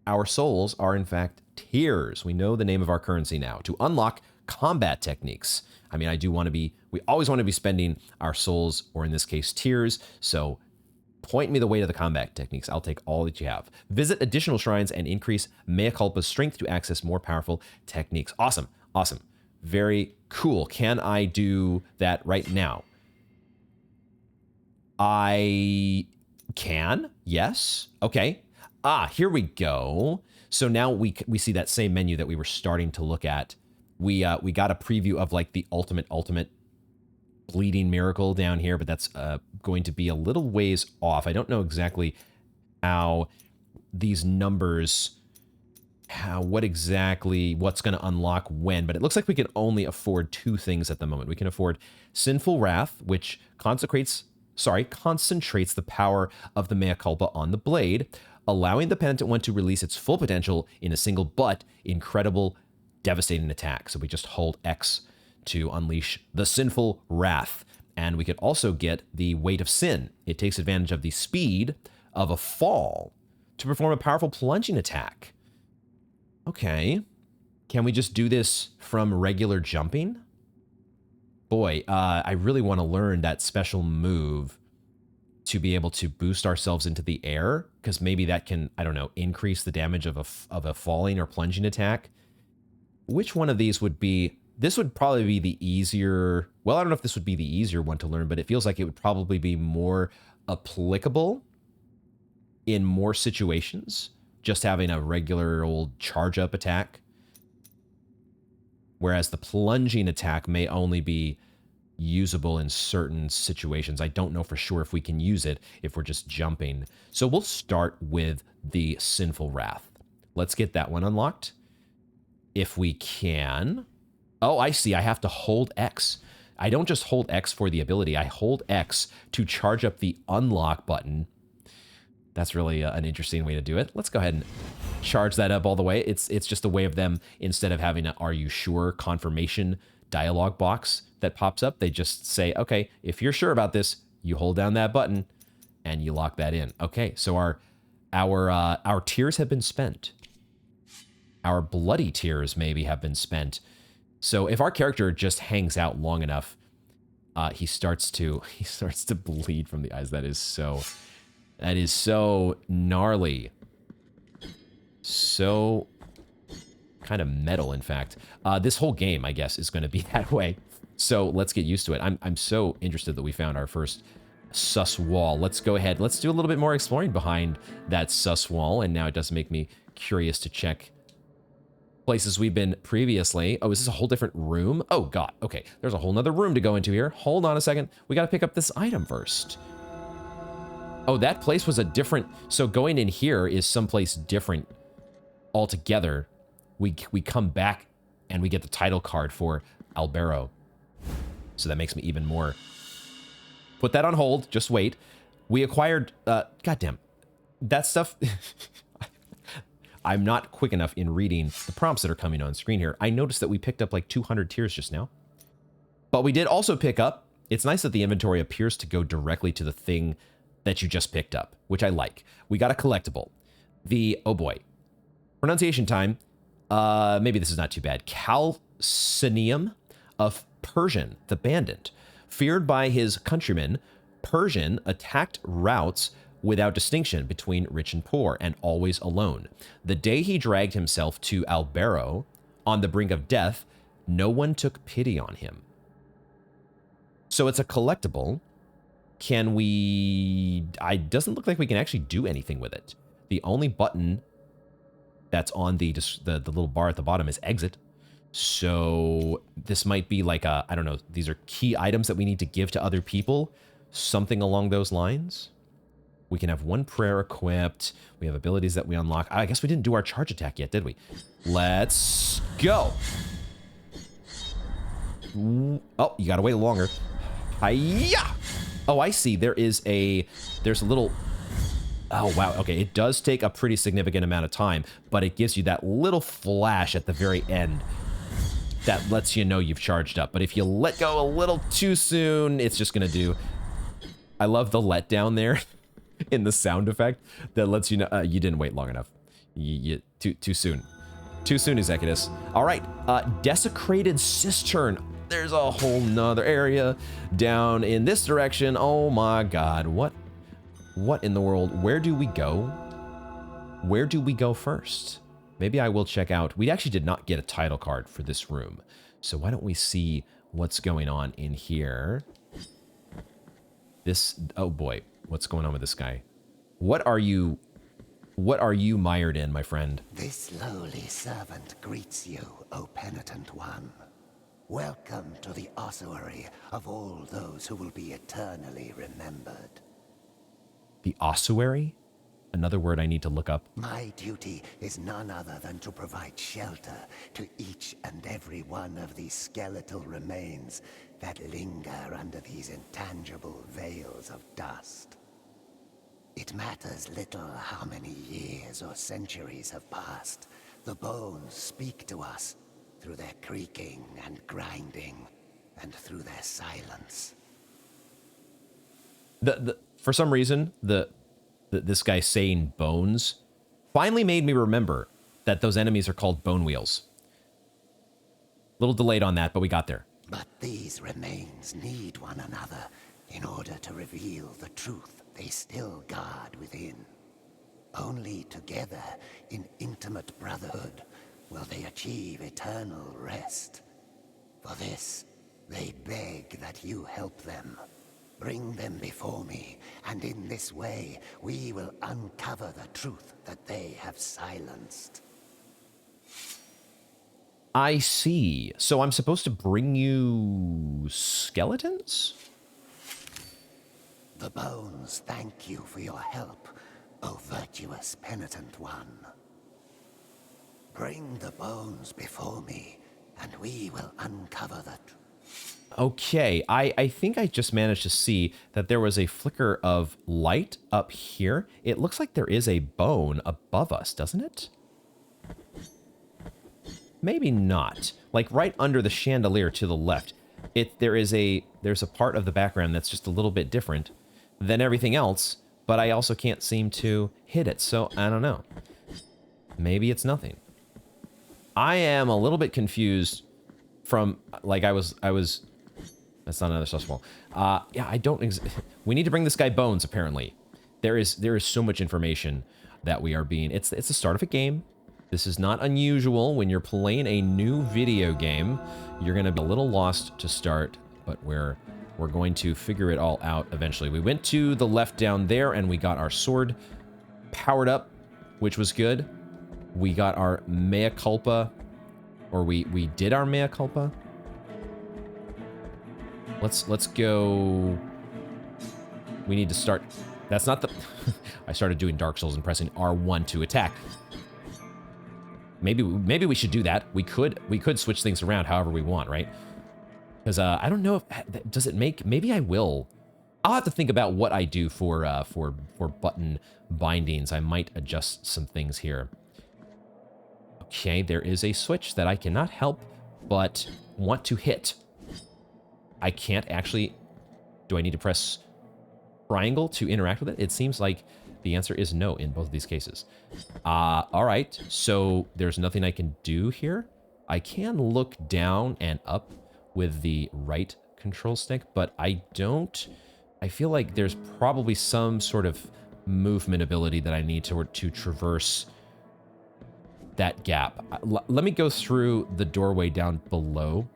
Our souls are in fact tears. We know the name of our currency now. To unlock combat techniques. I mean, we always want to be spending our souls, or in this case, tears. So point me the way to the combat techniques. I'll take all that you have. Visit additional shrines and increase mea culpa's strength to access more powerful techniques. Awesome. Awesome. Very cool. Can I do that right now? I can. Yes. Okay. Here we go. So now we see that same menu that we were starting to look at. We got a preview of like the ultimate bleeding miracle down here, but that's going to be a little ways off. I don't know exactly how these numbers, what's going to unlock when, but it looks like we can only afford two things at the moment. We can afford Sinful Wrath, which concentrates the power of the mea culpa on the blade, allowing the Penitent one to release its full potential in a single but incredible, devastating attack. So we just hold X to unleash the Sinful Wrath. And we could also get the Weight of Sin. It takes advantage of the speed of a fall to perform a powerful plunging attack. Okay. Can we just do this from regular jumping? Boy, I really want to learn that special move to be able to boost ourselves into the air, because maybe that can, I don't know, increase the damage of a falling or plunging attack. Which one of these would be? This would probably be the easier. Well, I don't know if this would be the easier one to learn, but it feels like it would probably be more applicable in more situations. Just having a regular old charge up attack. Whereas the plunging attack may only be usable in certain situations. I don't know for sure if we can use it if we're just jumping. So we'll start with the Sinful Wrath. Let's get that one unlocked. If we can. Oh, I see. I have to hold X. I don't just hold X for the ability. I hold X to charge up the unlock button. That's really an interesting way to do it. Let's go ahead and charge that up all the way. It's just a way of them, instead of having an "Are you sure?" confirmation dialog box that pops up, they just say, okay, if you're sure about this, you hold down that button and you lock that in. Okay, so our tears have been spent. Our bloody tears maybe have been spent. So if our character just hangs out long enough, he starts to bleed from the eyes. That is so gnarly. So kind of metal, in fact. This whole game, I guess, is going to be that way. So let's get used to it. I'm so interested that we found our first sus wall. Let's go ahead. Let's do a little bit more exploring behind that sus wall. And now it does make me curious to check places we've been previously. Oh, is this a whole different room? Oh, God. Okay, there's a whole nother room to go into here. Hold on a second. We got to pick up this item first. Oh, that place was a different... So going in here is someplace different altogether. We come back and we get the title card for Albero. So that makes me even more... Put that on hold. Just wait. We acquired... goddamn. That stuff... I'm not quick enough in reading the prompts that are coming on screen here. I noticed that we picked up like 200 tears just now. But we did also pick up... It's nice that the inventory appears to go directly to the thing that you just picked up, which I like. We got a collectible. Oh boy. Pronunciation time. Maybe this is not too bad. Calcinium of Persian, the bandit. Feared by his countrymen, Persian attacked routes without distinction between rich and poor, and always alone. The day he dragged himself to Albero, on the brink of death, no one took pity on him. So it's a collectible. Can we... It doesn't look like we can actually do anything with it. The only button that's on the little bar at the bottom is exit. So this might be like a, I don't know, these are key items that we need to give to other people. Something along those lines. We can have one prayer equipped. We have abilities that we unlock. I guess we didn't do our charge attack yet, did we? Let's go. Oh, you gotta wait longer. Hiya! Oh, I see. There's a little... Oh, wow. Okay, it does take a pretty significant amount of time, but it gives you that little flash at the very end that lets you know you've charged up. But if you let go a little too soon, it's just gonna do... I love the letdown there in the sound effect that lets you know you didn't wait long enough. Too soon. Too soon, Executus. All right, desecrated cistern. There's a whole nother area down in this direction. Oh my God, what in the world? Where do we go? Where do we go first? Maybe I will check out. We actually did not get a title card for this room. So why don't we see what's going on in here? This, oh boy, what's going on with this guy? What are you mired in, my friend? This lowly servant greets you, O Penitent One. Welcome to the ossuary of all those who will be eternally remembered. The ossuary? Another word I need to look up. My duty is none other than to provide shelter to each and every one of these skeletal remains that linger under these intangible veils of dust. It matters little how many years or centuries have passed. The bones speak to us through their creaking and grinding, and through their silence. For some reason, this guy saying bones finally made me remember that those enemies are called bone wheels. A little delayed on that, but we got there. But these remains need one another in order to reveal the truth they still guard within. Only together, in intimate brotherhood, will they achieve eternal rest. For this, they beg that you help them. Bring them before me, and in this way, we will uncover the truth that they have silenced. I see. So I'm supposed to bring you skeletons? The bones thank you for your help, O virtuous Penitent One. Bring the bones before me, and we will uncover the truth. Okay, I think I just managed to see that there was a flicker of light up here. It looks like there is a bone above us, doesn't it? Maybe not. Like right under the chandelier to the left. There's a part of the background that's just a little bit different than everything else, but I also can't seem to hit it, so I don't know. Maybe it's nothing. I am a little bit confused from, like, I was that's not another suspect. Yeah, I don't, we need to bring this guy bones, apparently. There is so much information that we are being, it's the start of a game. This is not unusual when you're playing a new video game. You're gonna be a little lost to start, but we're going to figure it all out eventually. We went to the left down there and we got our sword powered up, which was good. We got our mea culpa, or we did our mea culpa. Let's go. We need to start. That's not the. I started doing Dark Souls and pressing R1 to attack. Maybe we should do that. We could switch things around however we want, right? Because I don't know if does it make. Maybe I will. I'll have to think about what I do for button bindings. I might adjust some things here. Okay, there is a switch that I cannot help but want to hit. I can't actually... Do I need to press triangle to interact with it? It seems like the answer is no in both of these cases. All right, so there's nothing I can do here. I can look down and up with the right control stick, but I don't... I feel like there's probably some sort of movement ability that I need to traverse that gap. Let me go through the doorway down below.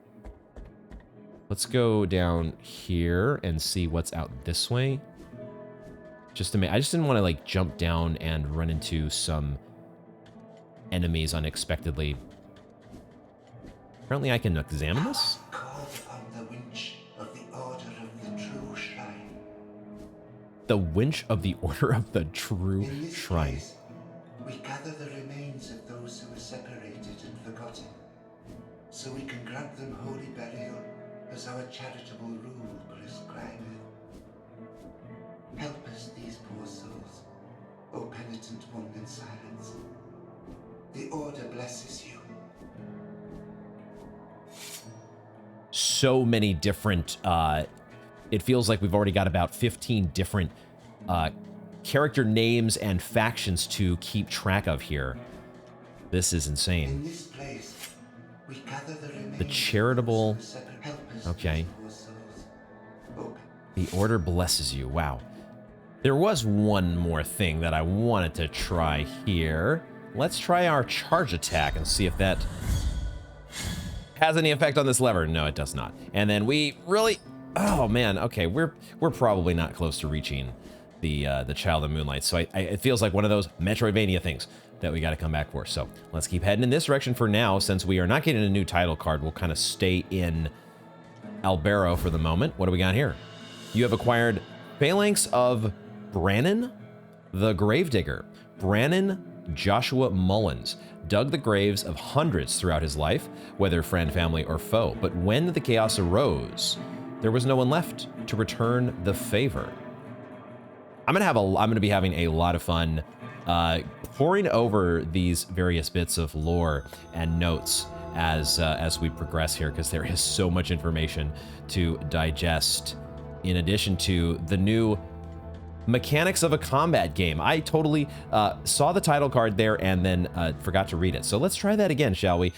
Let's go down here and see what's out this way. Just a minute. I just didn't want to like jump down and run into some enemies unexpectedly. Apparently I can examine this. Call upon the winch of the Order of the True Shrine. The winch of the Order of the True In this Shrine. place, we gather the remains of those who were separated and forgotten, so we can grant them holy burial as our charitable rule prescribeth. Help us, these poor souls, O penitent one in silence. The Order blesses you. So many different, it feels like we've already got about 15 different character names and factions to keep track of here. This is In insane. this place, we gather the remains The charitable, of those who were Help us, okay. these poor souls. O The Order blesses you. Wow. There was one more thing that I wanted to try here. Let's try our charge attack and see if that has any effect on this lever. No, it does not. And then we really, oh man, okay, we're probably not close to reaching the Child of Moonlight. So it feels like one of those Metroidvania things that we got to come back for. So let's keep heading in this direction for now. Since we are not getting a new title card, we'll kind of stay in Albero for the moment. What do we got here? You have acquired Phalanx of Brannon the Gravedigger. Brannon Joshua Mullins dug the graves of hundreds throughout his life, whether friend, family, or foe. But when the chaos arose, there was no one left to return the favor. I'm gonna be having a lot of fun poring over these various bits of lore and notes as we progress here, because there is so much information to digest. In addition to the new mechanics of a combat game. I totally saw the title card there and then forgot to read it. So let's try that again, shall we?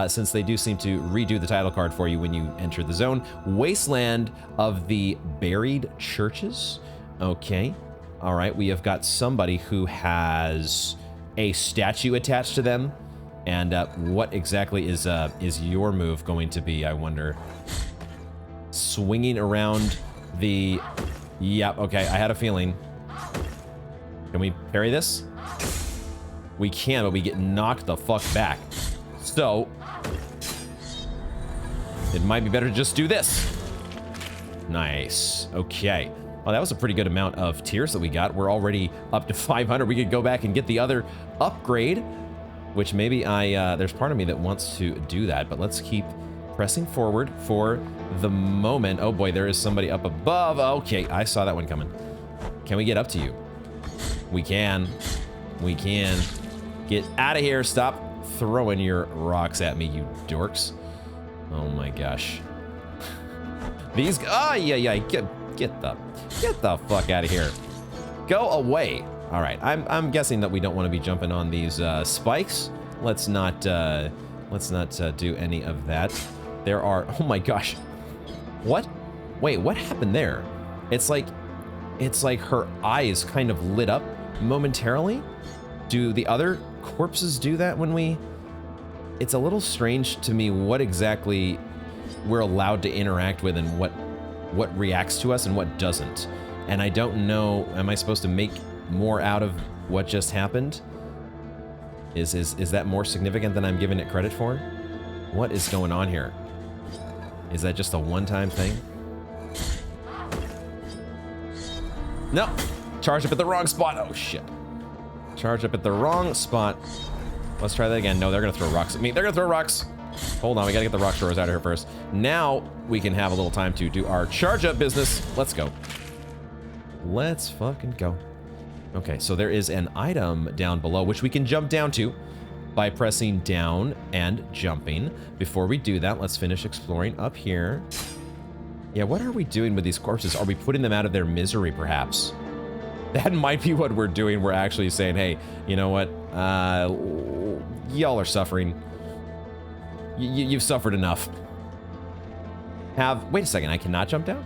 Since they do seem to redo the title card for you when you enter the zone. Wasteland of the Buried Churches. Okay. All right. We have got somebody who has a statue attached to them. And what exactly is your move going to be, I wonder? Swinging around the... Yep, okay, I had a feeling. Can we parry this? We can, but we get knocked the fuck back. So, it might be better to just do this. Nice, okay. Well, that was a pretty good amount of tiers that we got. We're already up to 500. We could go back and get the other upgrade, which maybe there's part of me that wants to do that, but let's keep pressing forward for the moment. Oh boy, there is somebody up above. Okay, I saw that one coming. Can we get up to you? We can. We can. Get out of here. Stop throwing your rocks at me, you dorks. Oh my gosh. These, oh yeah, get the fuck out of here. Go away. All right, I'm guessing that we don't want to be jumping on these spikes. Let's not do any of that. There are, oh my gosh. What? Wait, what happened there? It's like her eyes kind of lit up momentarily. Do the other corpses do that when we... It's a little strange to me what exactly we're allowed to interact with and what reacts to us and what doesn't. And I don't know, am I supposed to make more out of what just happened? Is that more significant than I'm giving it credit for? What is going on here? Is that just a one-time thing? No! Charged up at the wrong spot. Oh, shit. Charged up at the wrong spot. Let's try that again. No, they're gonna throw rocks at me. They're gonna throw rocks! Hold on, we gotta get the rock throwers out of here first. Now, we can have a little time to do our charge-up business. Let's go. Let's fucking go. Okay, so there is an item down below, which we can jump down to by pressing down and jumping. Before we do that, let's finish exploring up here. Yeah, what are we doing with these corpses? Are we putting them out of their misery, perhaps? That might be what we're doing. We're actually saying, hey, you know what? Y'all are suffering. You've suffered enough. Wait a second, I cannot jump down?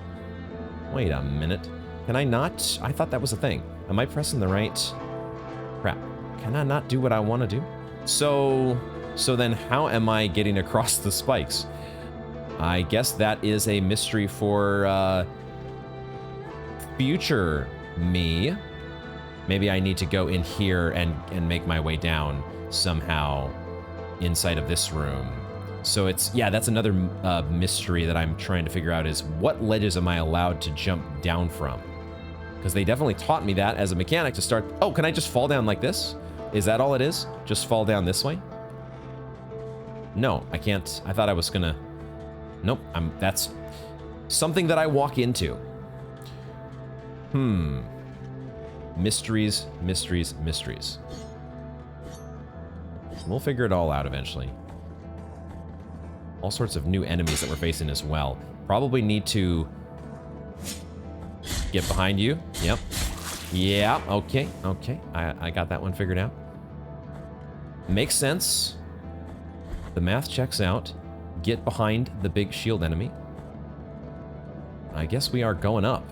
Wait a minute. Can I not? I thought that was a thing. Am I pressing the right? Crap. Can I not do what I want to do? So then how am I getting across the spikes? I guess that is a mystery for future me. Maybe I need to go in here and make my way down somehow inside of this room. So it's, yeah, that's another mystery that I'm trying to figure out is what ledges am I allowed to jump down from? Because they definitely taught me that as a mechanic to start. Oh, can I just fall down like this? Is that all it is? Just fall down this way? No, I can't. I thought I was gonna. Nope, that's something that I walk into. Mysteries, mysteries, mysteries. We'll figure it all out eventually. All sorts of new enemies that we're facing as well. Probably need to get behind you. Yep. Yeah, okay, okay. I got that one figured out. Makes sense. The math checks out. Get behind the big shield enemy. I guess we are going up.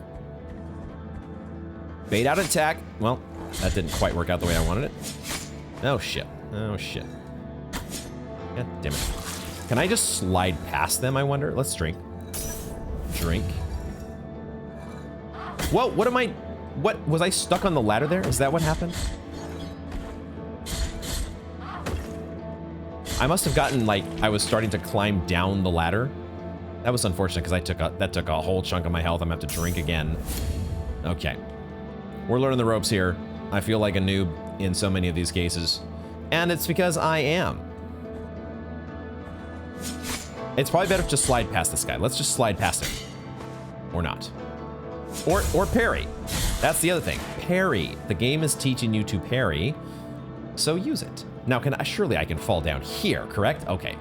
Bait out attack. Well, that didn't quite work out the way I wanted it. Oh shit. Oh shit. God damn it. Can I just slide past them, I wonder? Let's drink. Drink. Whoa, what am I... What? Was I stuck on the ladder there? Is that what happened? I must have gotten, like, I was starting to climb down the ladder. That was unfortunate because that took a whole chunk of my health. I'm gonna have to drink again. Okay. We're learning the ropes here. I feel like a noob in so many of these cases. And it's because I am. It's probably better to just slide past this guy. Let's just slide past him. Or not. Or parry. That's the other thing. Parry. The game is teaching you to parry, so use it. Now, surely I can fall down here, correct? Okay.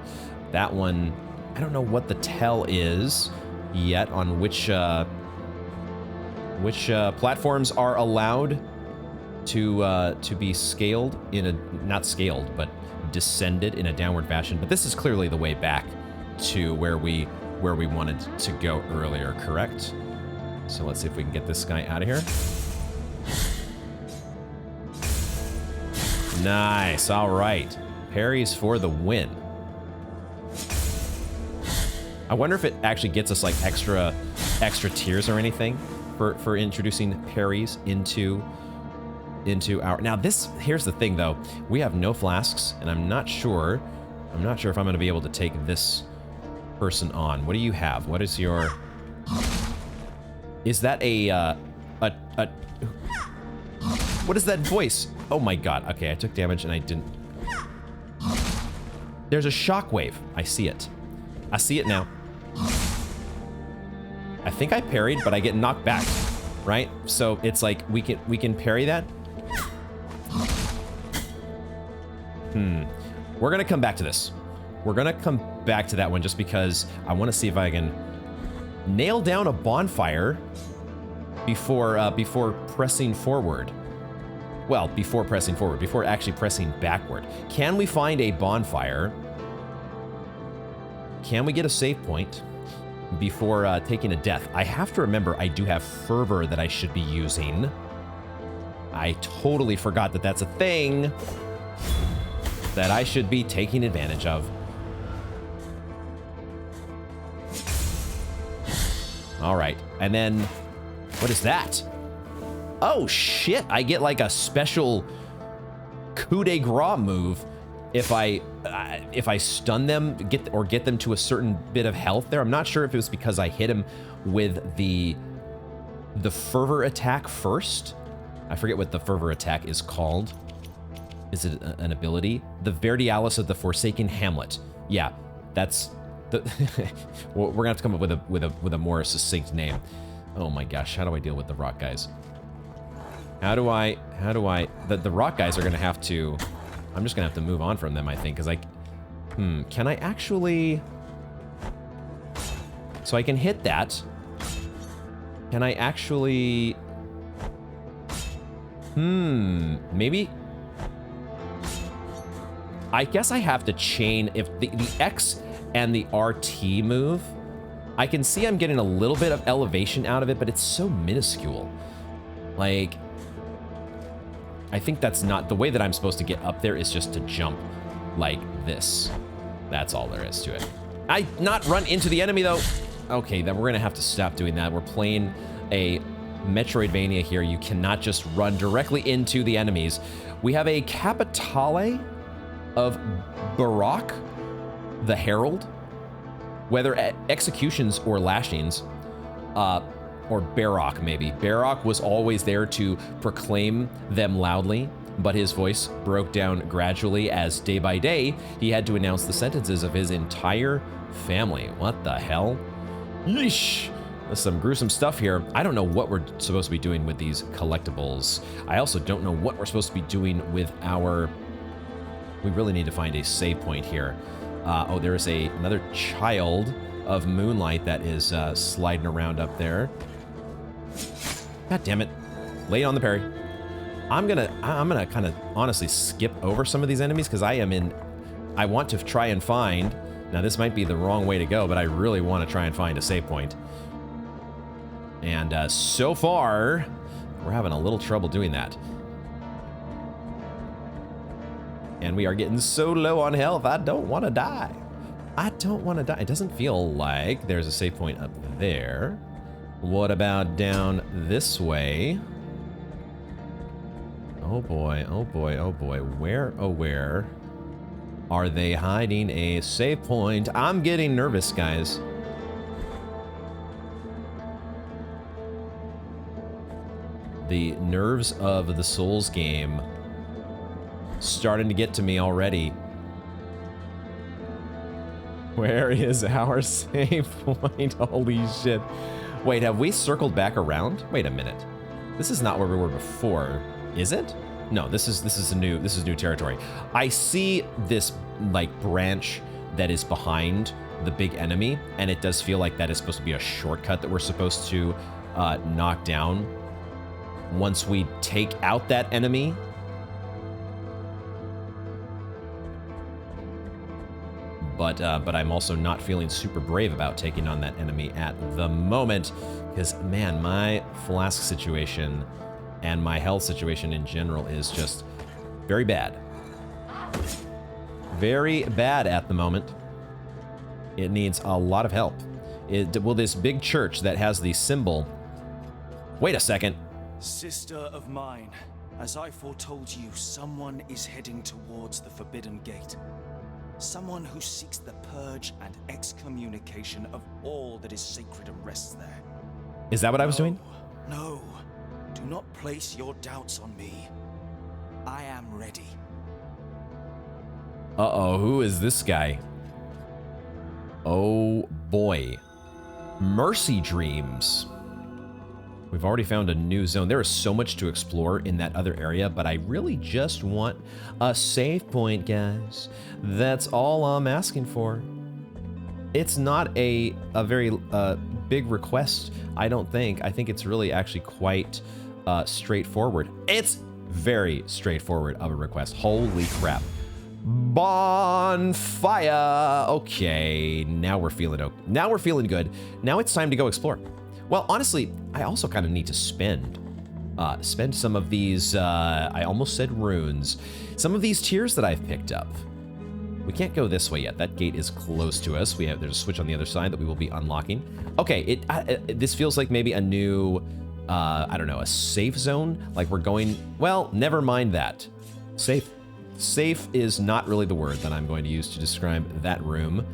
That one, I don't know what the tell is yet on which platforms are allowed to be scaled in a, not scaled, but descended in a downward fashion. But this is clearly the way back to where we wanted to go earlier, correct? So let's see if we can get this guy out of here. Nice, all right. Parries for the win. I wonder if it actually gets us like extra tiers or anything for introducing parries into our... Now here's the thing though. We have no flasks and I'm not sure if I'm gonna be able to take this person on. What do you have? What is your... Is that what is that voice? Oh my god. Okay, I took damage and I didn't... There's a shockwave. I see it. I see it now. I think I parried, but I get knocked back, right? So it's like we can parry that. We're gonna come back to this. We're gonna come back to that one just because I want to see if I can nail down a bonfire before pressing forward. Well, before pressing forward, before actually pressing backward. Can we find a bonfire? Can we get a save point before taking a death? I have to remember I do have fervor that I should be using. I totally forgot that that's a thing that I should be taking advantage of. All right, and then what is that? Oh shit, I get like a special coup de grace move if I stun them, get them to a certain bit of health there. I'm not sure if it was because I hit him with the fervor attack first. I forget what the fervor attack is called. Is it an ability? The Verdialis of the Forsaken Hamlet. Yeah, that's the we're gonna have to come up with a more succinct name. Oh my gosh, how do I deal with the rock guys? How do I, the rock guys are gonna have to, I'm just gonna have to move on from them, I think, because can I actually, so I can hit that. Can I actually, maybe, I guess I have to chain, if the X and the RT move, I can see I'm getting a little bit of elevation out of it, but it's so minuscule. Like, I think that's not... The way that I'm supposed to get up there is just to jump like this. That's all there is to it. I not run into the enemy, though. Okay, then we're going to have to stop doing that. We're playing a Metroidvania here. You cannot just run directly into the enemies. We have a Capitale of Barak, the Herald. Whether executions or lashings, or Barak maybe. Barak was always there to proclaim them loudly, but his voice broke down gradually as day by day he had to announce the sentences of his entire family. What the hell? Yeesh. There's some gruesome stuff here. I don't know what we're supposed to be doing with these collectibles. I also don't know what we're supposed to be doing with our... We really need to find a save point here. Oh, there is another child of moonlight that is sliding around up there. God damn it. Late on the parry. I'm gonna kind of honestly skip over some of these enemies because I want to try and find... Now, this might be the wrong way to go, but I really want to try and find a save point. And so far, we're having a little trouble doing that. And we are getting so low on health, I don't want to die. I don't want to die. It doesn't feel like there's a save point up there. What about down this way? Oh boy, oh boy, oh boy. Where, oh where are they hiding a save point? I'm getting nervous, guys. The nerves of the Souls game starting to get to me already. Where is our save point? Holy shit. Wait, have we circled back around? Wait a minute. This is not where we were before, is it? No, this is new territory. I see this like branch that is behind the big enemy, and it does feel like that is supposed to be a shortcut that we're supposed to knock down once we take out that enemy. But I'm also not feeling super brave about taking on that enemy at the moment, because man, my flask situation and my health situation in general is just very bad. Very bad at the moment. It needs a lot of help. Will this big church that has the symbol... Wait a second. Sister of mine, as I foretold you, someone is heading towards the Forbidden Gate. Someone who seeks the purge and excommunication of all that is sacred and rests there. Is that what I was doing? No. Do not place your doubts on me. I am ready. Uh-oh, who is this guy? Oh boy. Mercy Dreams. We've already found a new zone. There is so much to explore in that other area, but I really just want a save point, guys. That's all I'm asking for. It's not a very big request, I don't think. I think it's really actually quite straightforward. It's very straightforward of a request. Holy crap. Bonfire. Okay, now we're feeling good. Now it's time to go explore. Well, honestly, I also kind of need to spend some of these, I almost said runes, some of these tiers that I've picked up. We can't go this way yet. That gate is close to us. There's a switch on the other side that we will be unlocking. Okay, this feels like maybe a new, I don't know, a safe zone. Like we're going, well, never mind that. Safe is not really the word that I'm going to use to describe that room.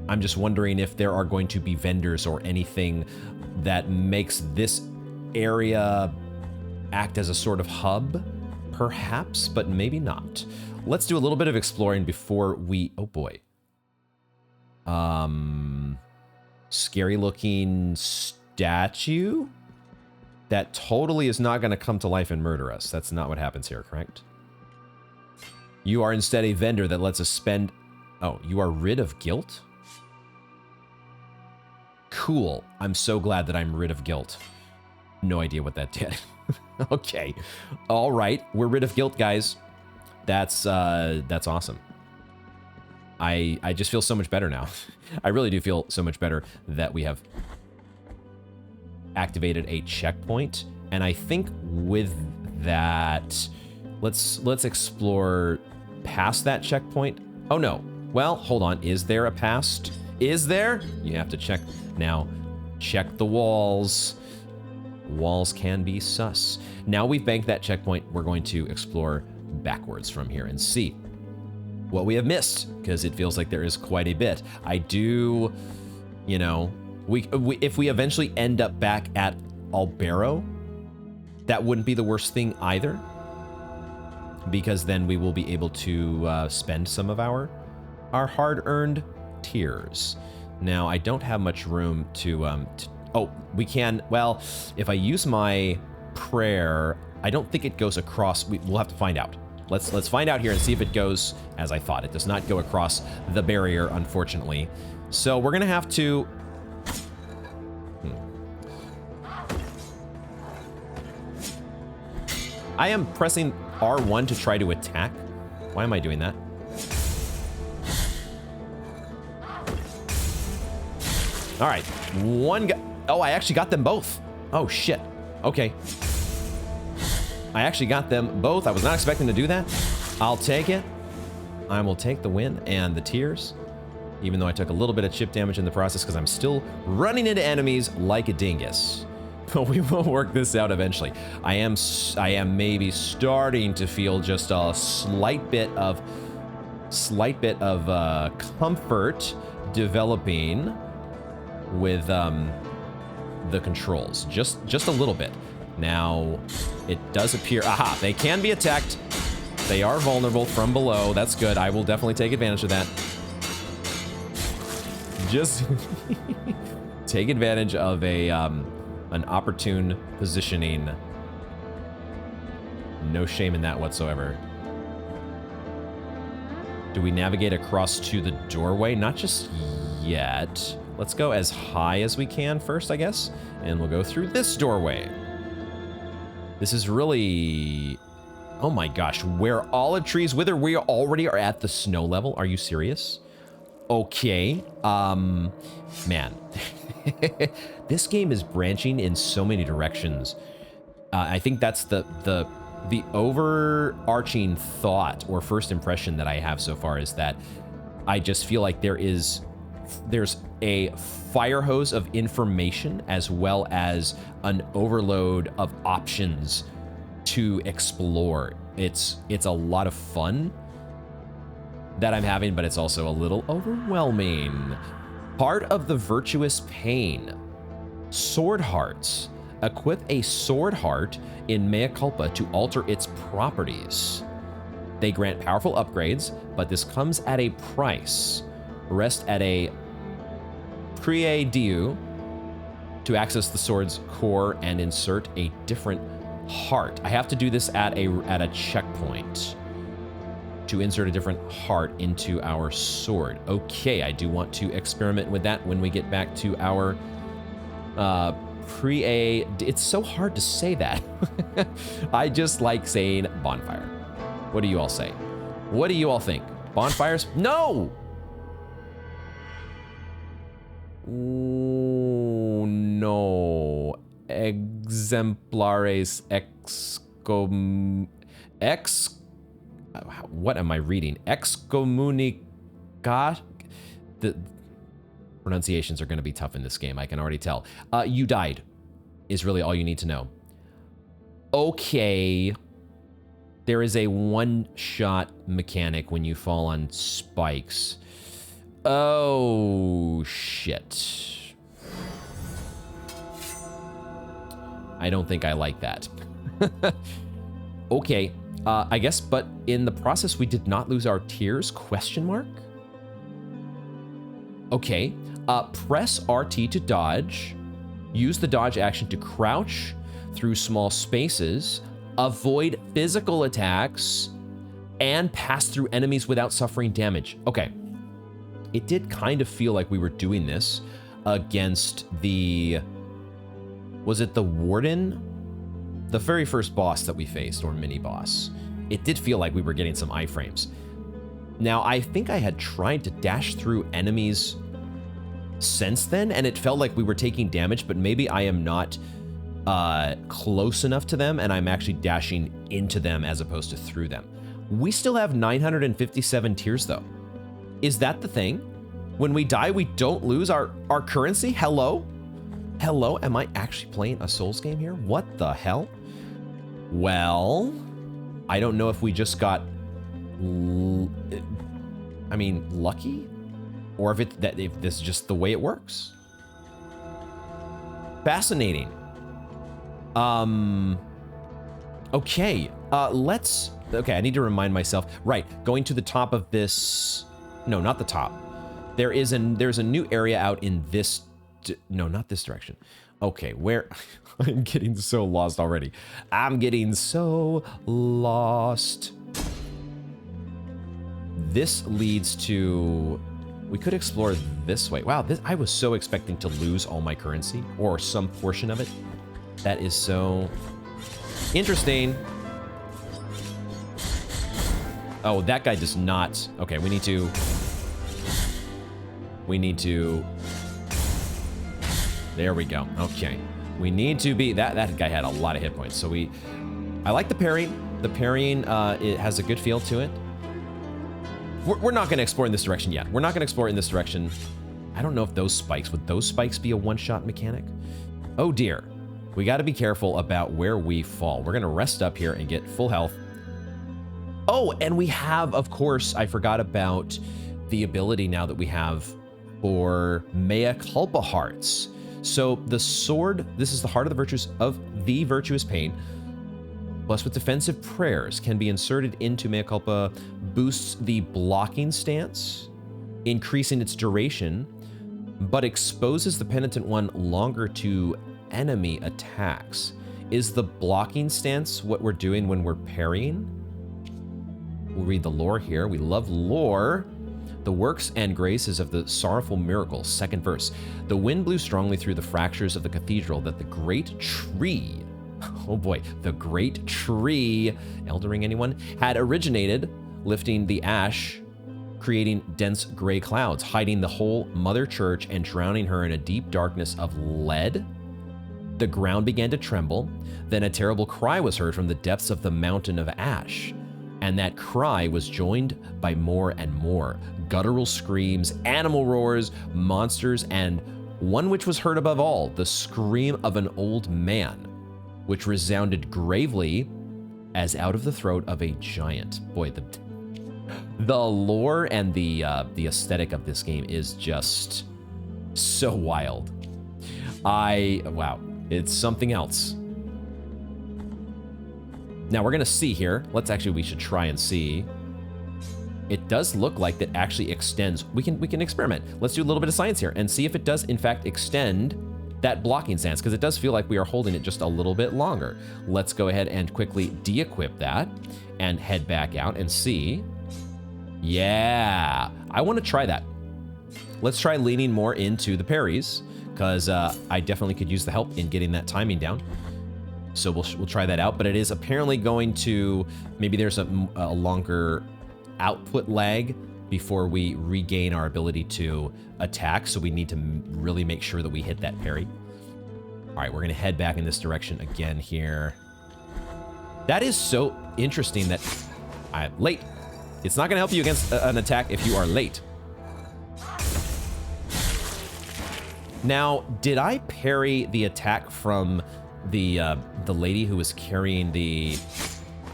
I'm just wondering if there are going to be vendors or anything that makes this area act as a sort of hub, perhaps, but maybe not. Let's do a little bit of exploring before we... Oh boy. Scary looking statue? That totally is not going to come to life and murder us. That's not what happens here, correct? You are instead a vendor that lets us spend... Oh, you are rid of guilt? Cool. I'm so glad that I'm rid of guilt. No idea what that did. Okay. All right. We're rid of guilt, guys. That's awesome. I just feel so much better now. I really do feel so much better that we have activated a checkpoint And I think with that, let's explore past that checkpoint. Oh no. Well, hold on. Is there a past? Is there? You have to check. Now, check the walls. Walls can be sus. Now we've banked that checkpoint, we're going to explore backwards from here and see what we have missed, because it feels like there is quite a bit. I do, you know, if we eventually end up back at Albero, that wouldn't be the worst thing either, because then we will be able to spend some of our hard-earned tears. Now, I don't have much room to oh, we can, well, if I use my prayer, I don't think it goes across. We'll have to find out. Let's find out here and see if it goes as I thought. It does not go across the barrier, unfortunately. So we're gonna have to... I am pressing R1 to try to attack. Why am I doing that? All right, one guy. Oh, I actually got them both. Oh, shit. Okay. I actually got them both. I was not expecting to do that. I'll take it. I will take the win and the tears, even though I took a little bit of chip damage in the process because I'm still running into enemies like a dingus. But we will work this out eventually. I am maybe starting to feel just a slight bit of comfort developing with the controls, just a little bit. Now it does appear, aha, they can be attacked. They are vulnerable from below. That's good. I will definitely take advantage of that. Just take advantage of an opportune positioning. No shame in that whatsoever. Do we navigate across to the doorway? Not just yet. Let's go as high as we can first, I guess, and we'll go through this doorway. This is really... Oh my gosh, where olive trees wither, we already are at the snow level. Are you serious? Okay, man. This game is branching in so many directions. I think that's the overarching thought or first impression that I have so far is that I just feel like there's a fire hose of information as well as an overload of options to explore. It's a lot of fun that I'm having, but it's also a little overwhelming. Part of the virtuous pain. Sword hearts. Equip a sword heart in Mea Culpa to alter its properties. They grant powerful upgrades, but this comes at a price. Rest at a Prie Dieu to access the sword's core and insert a different heart. I have to do this at a checkpoint to insert a different heart into our sword. Okay, I do want to experiment with that when we get back to our It's so hard to say that. I just like saying bonfire. What do you all say? What do you all think? Bonfires? No! Ooh, no. Exemplares what am I reading? Excommunica? The pronunciations are going to be tough in this game, I can already tell. You died, is really all you need to know. Okay. There is a one-shot mechanic when you fall on spikes. Oh, shit. I don't think I like that. Okay, I guess, but in the process, we did not lose our tears, question mark? Okay, press RT to dodge. Use the dodge action to crouch through small spaces, avoid physical attacks, and pass through enemies without suffering damage. Okay. It did kind of feel like we were doing this against the... Was it the Warden? The very first boss that we faced, or mini-boss. It did feel like we were getting some iframes. Now, I think I had tried to dash through enemies since then, and it felt like we were taking damage, but maybe I am not close enough to them, and I'm actually dashing into them as opposed to through them. We still have 957 tears, though. Is that the thing? When we die, we don't lose our currency? Hello? Hello? Am I actually playing a Souls game here? What the hell? Well, I don't know if we just got, lucky? Or if this is just the way it works. Fascinating. Okay, okay, I need to remind myself. Right, going to the top of this, no, not the top. There's a new area out in this, no, not this direction. Okay, where, I'm getting so lost already. I'm getting so lost. This leads to, we could explore this way. Wow, I was so expecting to lose all my currency, or some portion of it. That is so interesting. Oh, that guy does not. Okay, we need to. There we go. Okay, we need to be. That guy had a lot of hit points. So I like the parrying. The parrying, it has a good feel to it. We're not going to explore in this direction yet. We're not going to explore in this direction. I don't know if would those spikes be a one-shot mechanic? Oh dear. We got to be careful about where we fall. We're going to rest up here and get full health. Oh, and we have, of course, I forgot about the ability now that we have for Mea Culpa hearts. So the sword, this is the heart of the virtuous pain, plus with defensive prayers, can be inserted into Mea Culpa, boosts the blocking stance, increasing its duration, but exposes the Penitent one longer to enemy attacks. Is the blocking stance what we're doing when we're parrying? We'll read the lore here. We love lore. The works and graces of the sorrowful miracle, second verse. The wind blew strongly through the fractures of the cathedral that the great tree, oh boy, the great tree, Elden Ring anyone, had originated, lifting the ash, creating dense gray clouds, hiding the whole mother church and drowning her in a deep darkness of lead. The ground began to tremble. Then a terrible cry was heard from the depths of the mountain of ash. And that cry was joined by more and more guttural screams, animal roars, monsters, and one which was heard above all, the scream of an old man, which resounded gravely as out of the throat of a giant. Boy, the lore and the aesthetic of this game is just so wild. Wow, it's something else. Now we're gonna see here. We should try and see. It does look like that actually extends. We can experiment. Let's do a little bit of science here and see if it does in fact extend that blocking stance, because it does feel like we are holding it just a little bit longer. Let's go ahead and quickly de-equip that and head back out and see. Yeah, I want to try that. Let's try leaning more into the parries, because I definitely could use the help in getting that timing down. So we'll try that out, but it is apparently going to, maybe there's a longer output lag before we regain our ability to attack, so we need to really make sure that we hit that parry. All right, we're gonna head back in this direction again here. That is so interesting that I'm late. It's not gonna help you against an attack if you are late. Now, did I parry the attack from the lady who was carrying the...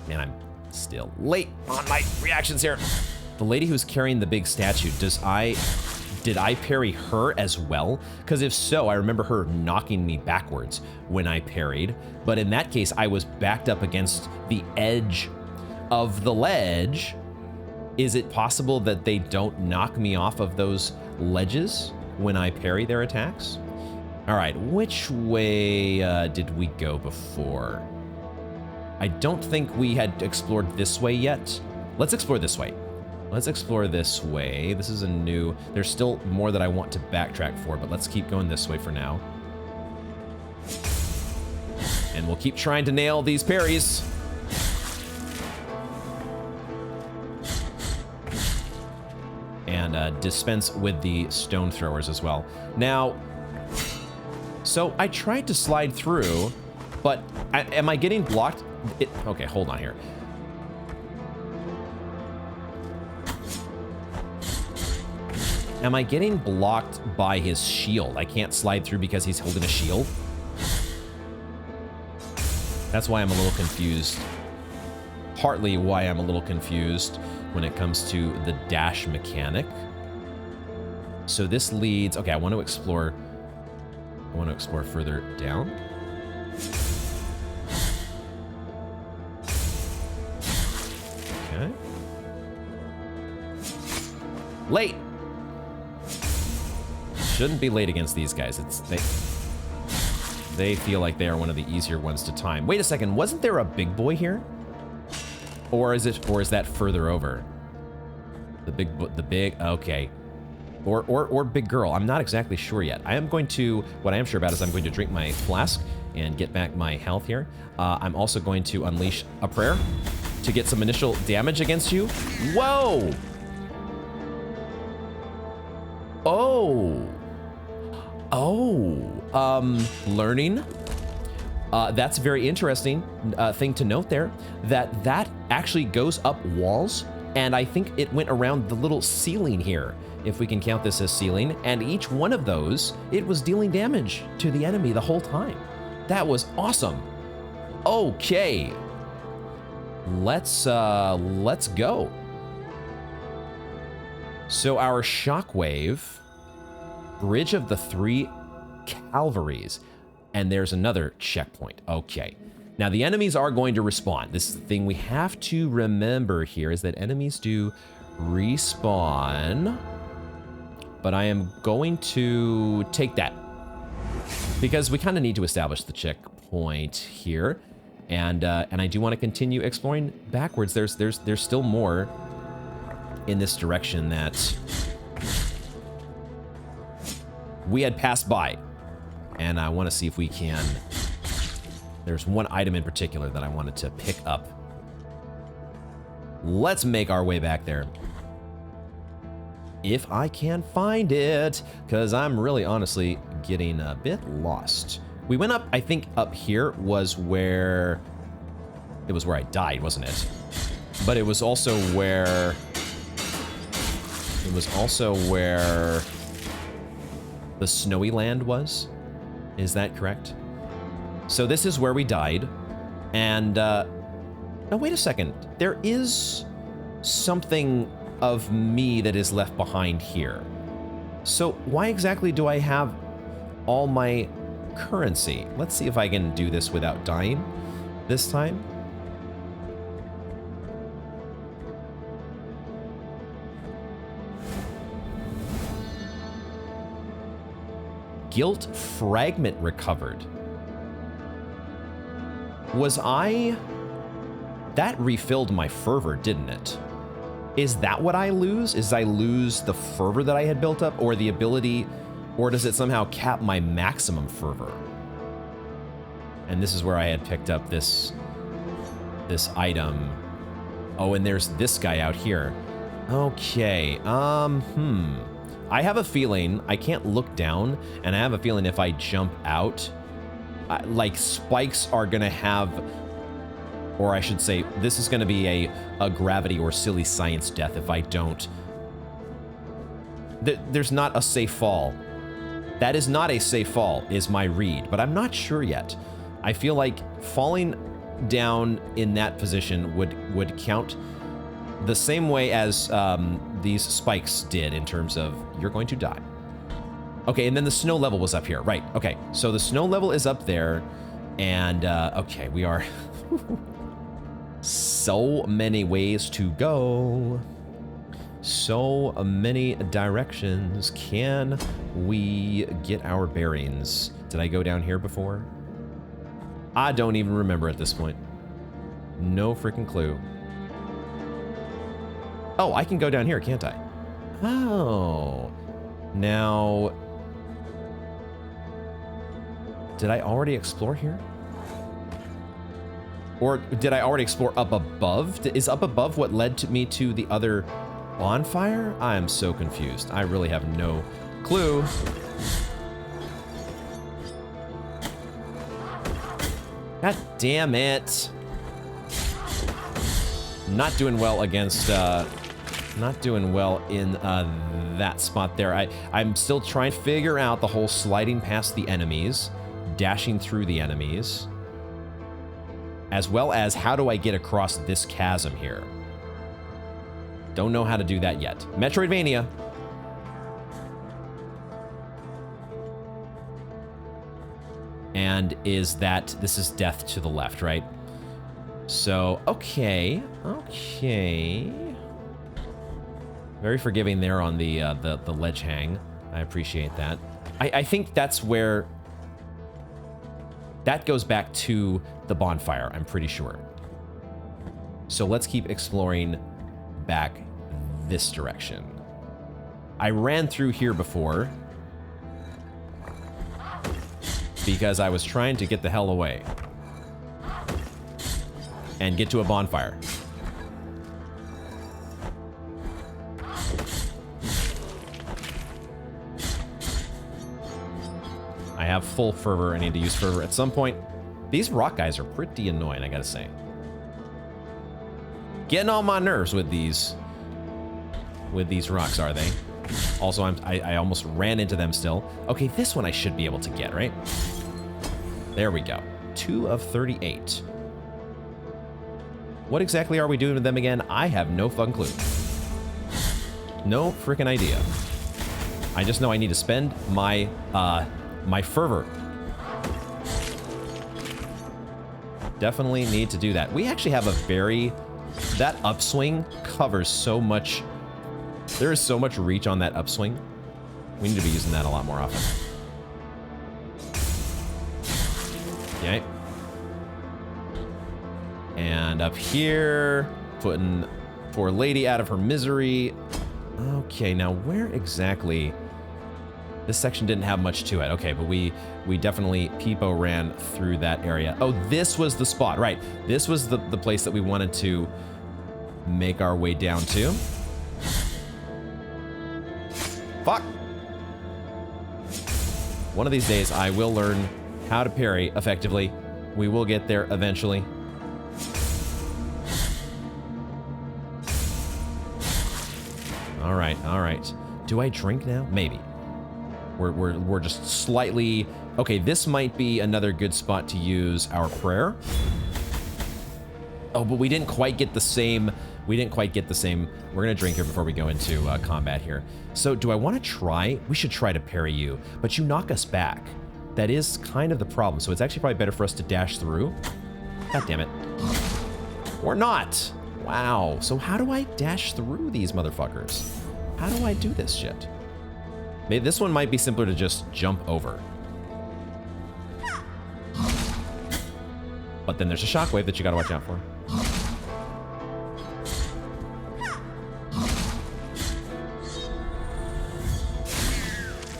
Man, I'm still late on my reactions here. The lady who's carrying the big statue, did I parry her as well? Because if so, I remember her knocking me backwards when I parried. But in that case, I was backed up against the edge of the ledge. Is it possible that they don't knock me off of those ledges when I parry their attacks? All right, which way did we go before? I don't think we had explored this way yet. Let's explore this way. Let's explore this way. This is a new... There's still more that I want to backtrack for, but let's keep going this way for now. And we'll keep trying to nail these parries. And dispense with the stone throwers as well. Now, so I tried to slide through, But am I getting blocked? Okay, hold on here. Am I getting blocked by his shield? I can't slide through because he's holding a shield. That's why I'm a little confused. Partly why I'm a little confused when it comes to the dash mechanic. So this leads... Okay, I want to explore further down. Okay. Late! Shouldn't be late against these guys. They feel like they are one of the easier ones to time. Wait a second, wasn't there a big boy here? Or is that further over? The big, okay. Or big girl, I'm not exactly sure yet. What I am sure about is I'm going to drink my flask and get back my health here. I'm also going to unleash a prayer to get some initial damage against you. Whoa! Learning. That's a very interesting thing to note there, that actually goes up walls, and I think it went around the little ceiling here, if we can count this as ceiling, and each one of those, it was dealing damage to the enemy the whole time. That was awesome. Okay. Let's go. So our shockwave, Bridge of the Three Calvaries, and there's another checkpoint. Okay. Now the enemies are going to respawn. This is the thing we have to remember here, is that enemies do respawn, but I am going to take that because we kind of need to establish the checkpoint here, and I do want to continue exploring backwards. There's still more in this direction that we had passed by, and I want to see if we can. There's one item in particular that I wanted to pick up. Let's make our way back there. If I can find it, because I'm really honestly getting a bit lost. We went up, I think up here was where... It was where I died, wasn't it? But it was also where... It was also where the snowy land was. Is that correct? So this is where we died, and no, wait a second. There is something of me that is left behind here. So why exactly do I have all my currency? Let's see if I can do this without dying this time. Guilt fragment recovered. That refilled my fervor, didn't it? Is that what I lose? Is I lose the fervor that I had built up, or the ability, or does it somehow cap my maximum fervor? And this is where I had picked up this item. Oh, and there's this guy out here. Okay, I have a feeling, I can't look down, and I have a feeling if I jump out, like spikes are gonna have, or I should say, this is gonna be a gravity or silly science death if I don't. There's not a safe fall. That is not a safe fall, is my read, but I'm not sure yet. I feel like falling down in that position would count the same way as these spikes did, in terms of you're going to die. Okay, and then the snow level was up here, right? Okay, so the snow level is up there, and okay, we are so many ways to go, so many directions. Can we get our bearings? Did I go down here before? I don't even remember at this point. No freaking clue. Oh, I can go down here, can't I? Oh. Now, did I already explore here? Or did I already explore up above? Is up above what led me to the other bonfire? I am so confused. I really have no clue. God damn it. Not doing well against, not doing well in that spot there. I'm still trying to figure out the whole sliding past the enemies, dashing through the enemies, as well as how do I get across this chasm here. Don't know how to do that yet. Metroidvania. And is that, this is death to the left, right? So, okay. Very forgiving there on the ledge hang. I appreciate that. I think that's where, that goes back to the bonfire, I'm pretty sure. So let's keep exploring back this direction. I ran through here before because I was trying to get the hell away and get to a bonfire. I have full fervor. I need to use fervor at some point. These rock guys are pretty annoying, I gotta say. Getting on my nerves with these rocks, are they? Also, I almost ran into them still. Okay, this one I should be able to get, right? There we go. 2 of 38. What exactly are we doing with them again? I have no fucking clue. No freaking idea. I just know I need to spend my, my fervor. Definitely need to do that. We actually have a very... That upswing covers so much. There is so much reach on that upswing. We need to be using that a lot more often. Okay. And up here, putting poor lady out of her misery. Okay, now where exactly... This section didn't have much to it. Okay, but we definitely peepo ran through that area. Oh, this was the spot, right. This was the place that we wanted to make our way down to. Fuck! One of these days, I will learn how to parry effectively. We will get there eventually. All right, all right. Do I drink now? Maybe. We're just slightly... Okay, this might be another good spot to use our prayer. Oh, but we didn't quite get the same... We didn't quite get the same... We're gonna drink here before we go into combat here. So, do I want to try? We should try to parry you, but you knock us back. That is kind of the problem, so it's actually probably better for us to dash through. God damn it. Or not! Wow, so how do I dash through these motherfuckers? How do I do this shit? Maybe this one might be simpler to just jump over. But then there's a shockwave that you gotta watch out for.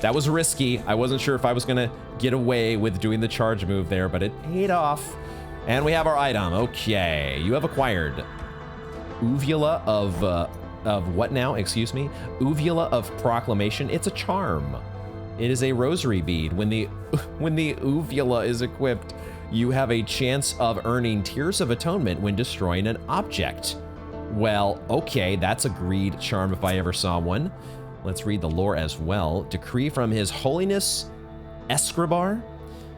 That was risky. I wasn't sure if I was gonna get away with doing the charge move there, but it paid off. And we have our item. Okay, you have acquired Uvula of what now? Excuse me. Uvula of Proclamation. It's a charm. It is a rosary bead. When the uvula is equipped, you have a chance of earning Tears of Atonement when destroying an object. Well, okay, that's a greed charm if I ever saw one. Let's read the lore as well. Decree from His Holiness Escribar.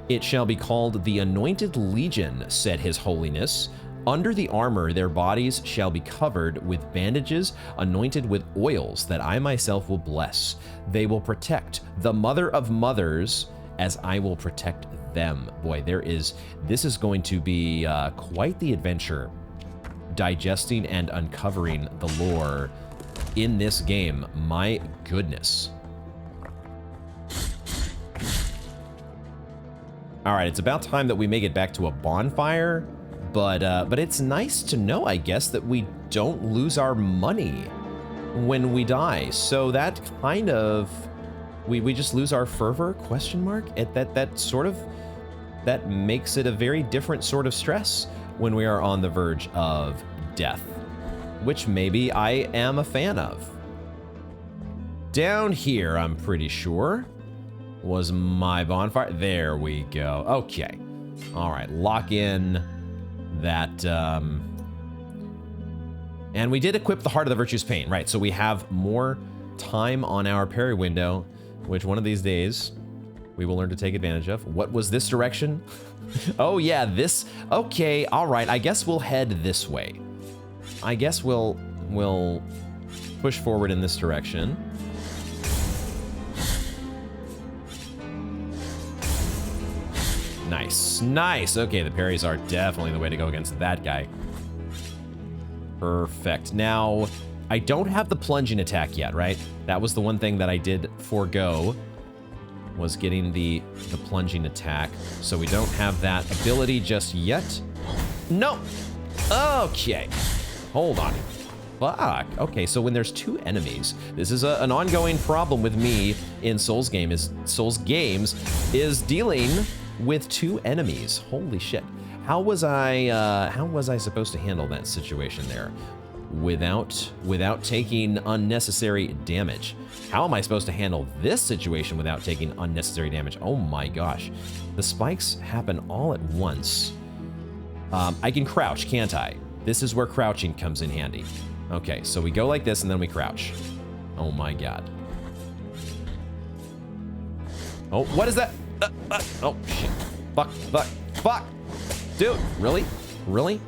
It shall be called the Anointed Legion, said His Holiness. Under the armor, their bodies shall be covered with bandages, anointed with oils that I myself will bless. They will protect the Mother of Mothers as I will protect them. Boy, this is going to be quite the adventure, digesting and uncovering the lore in this game. My goodness. All right, it's about time that we make it back to a bonfire. But it's nice to know, I guess, that we don't lose our money when we die. So that kind of, we just lose our fervor, question mark? That makes it a very different sort of stress when we are on the verge of death, which maybe I am a fan of. Down here, I'm pretty sure, was my bonfire. There we go. Okay. All right, lock in that. And we did equip the Heart of the Virtuous Pain, right? So we have more time on our parry window, which one of these days we will learn to take advantage of. What was this direction? Oh yeah, this. Okay, all right. I guess we'll head this way. I guess we'll push forward in this direction. Nice, nice. Okay, the parries are definitely the way to go against that guy. Perfect. Now, I don't have the plunging attack yet, right? That was the one thing that I did forego, was getting the plunging attack. So we don't have that ability just yet. No. Okay. Hold on. Fuck. Okay, so when there's two enemies, this is an ongoing problem with me in Souls games is dealing with two enemies. Holy shit. How was I supposed to handle that situation there without taking unnecessary damage? How am I supposed to handle this situation without taking unnecessary damage? Oh my gosh. The spikes happen all at once. I can crouch, can't I? This is where crouching comes in handy. Okay, so we go like this and then we crouch. Oh my god. Oh, what is that? Oh shit. Fuck, fuck, fuck. Dude, really? Really?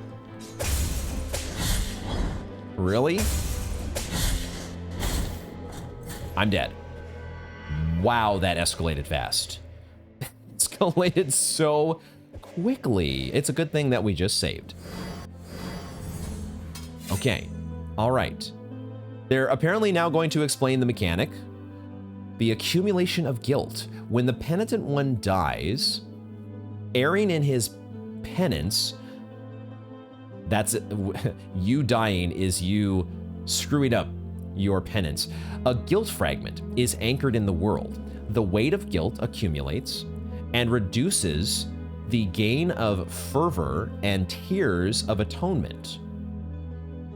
Really? I'm dead. Wow, that escalated fast. Escalated so quickly. It's a good thing that we just saved. Okay, all right. They're apparently now going to explain the mechanic. The accumulation of guilt. When the Penitent one dies, erring in his penance, that's it. You dying is you screwing up your penance. A guilt fragment is anchored in the world. The weight of guilt accumulates and reduces the gain of fervor and tears of atonement.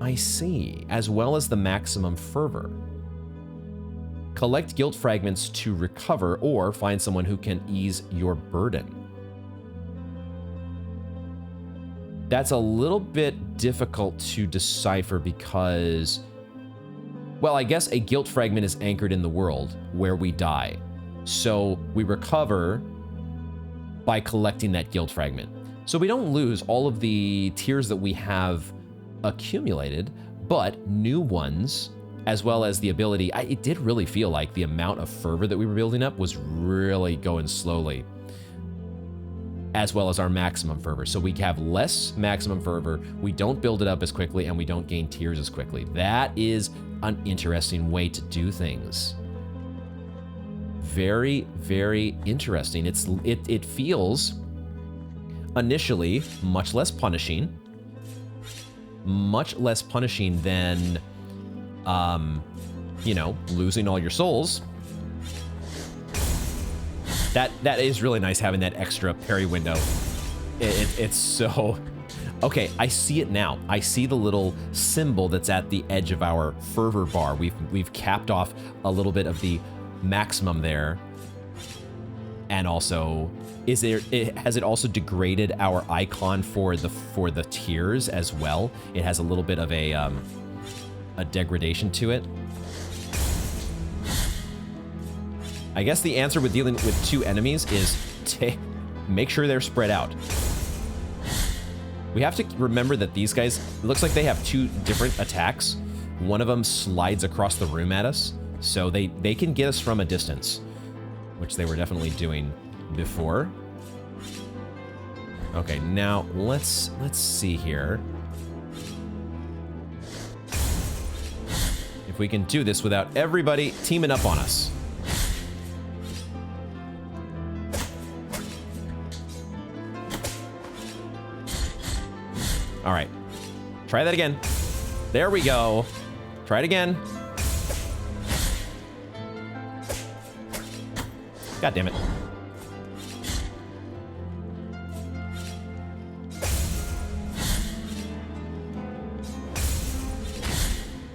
I see, as well as the maximum fervor. Collect guilt fragments to recover or find someone who can ease your burden. That's a little bit difficult to decipher because, well, I guess a guilt fragment is anchored in the world where we die. So we recover by collecting that guilt fragment. So we don't lose all of the tears that we have accumulated, but new ones, as well as the ability. It did really feel like the amount of fervor that we were building up was really going slowly, as well as our maximum fervor. So we have less maximum fervor, we don't build it up as quickly, and we don't gain tears as quickly. That is an interesting way to do things. Very, very interesting. It feels initially much less punishing than you know, losing all your souls. That is really nice, having that extra parry window. It's so... Okay, I see it now. I see the little symbol that's at the edge of our fervor bar. We've capped off a little bit of the maximum there. And also, has it also degraded our icon for the tears as well? It has a little bit of a degradation to it. I guess the answer with dealing with two enemies is make sure they're spread out. We have to remember that these guys, it looks like they have two different attacks. One of them slides across the room at us, so they can get us from a distance, which they were definitely doing before. Okay, now let's see here. If we can do this without everybody teaming up on us. All right, try that again. There we go. Try it again. God damn it.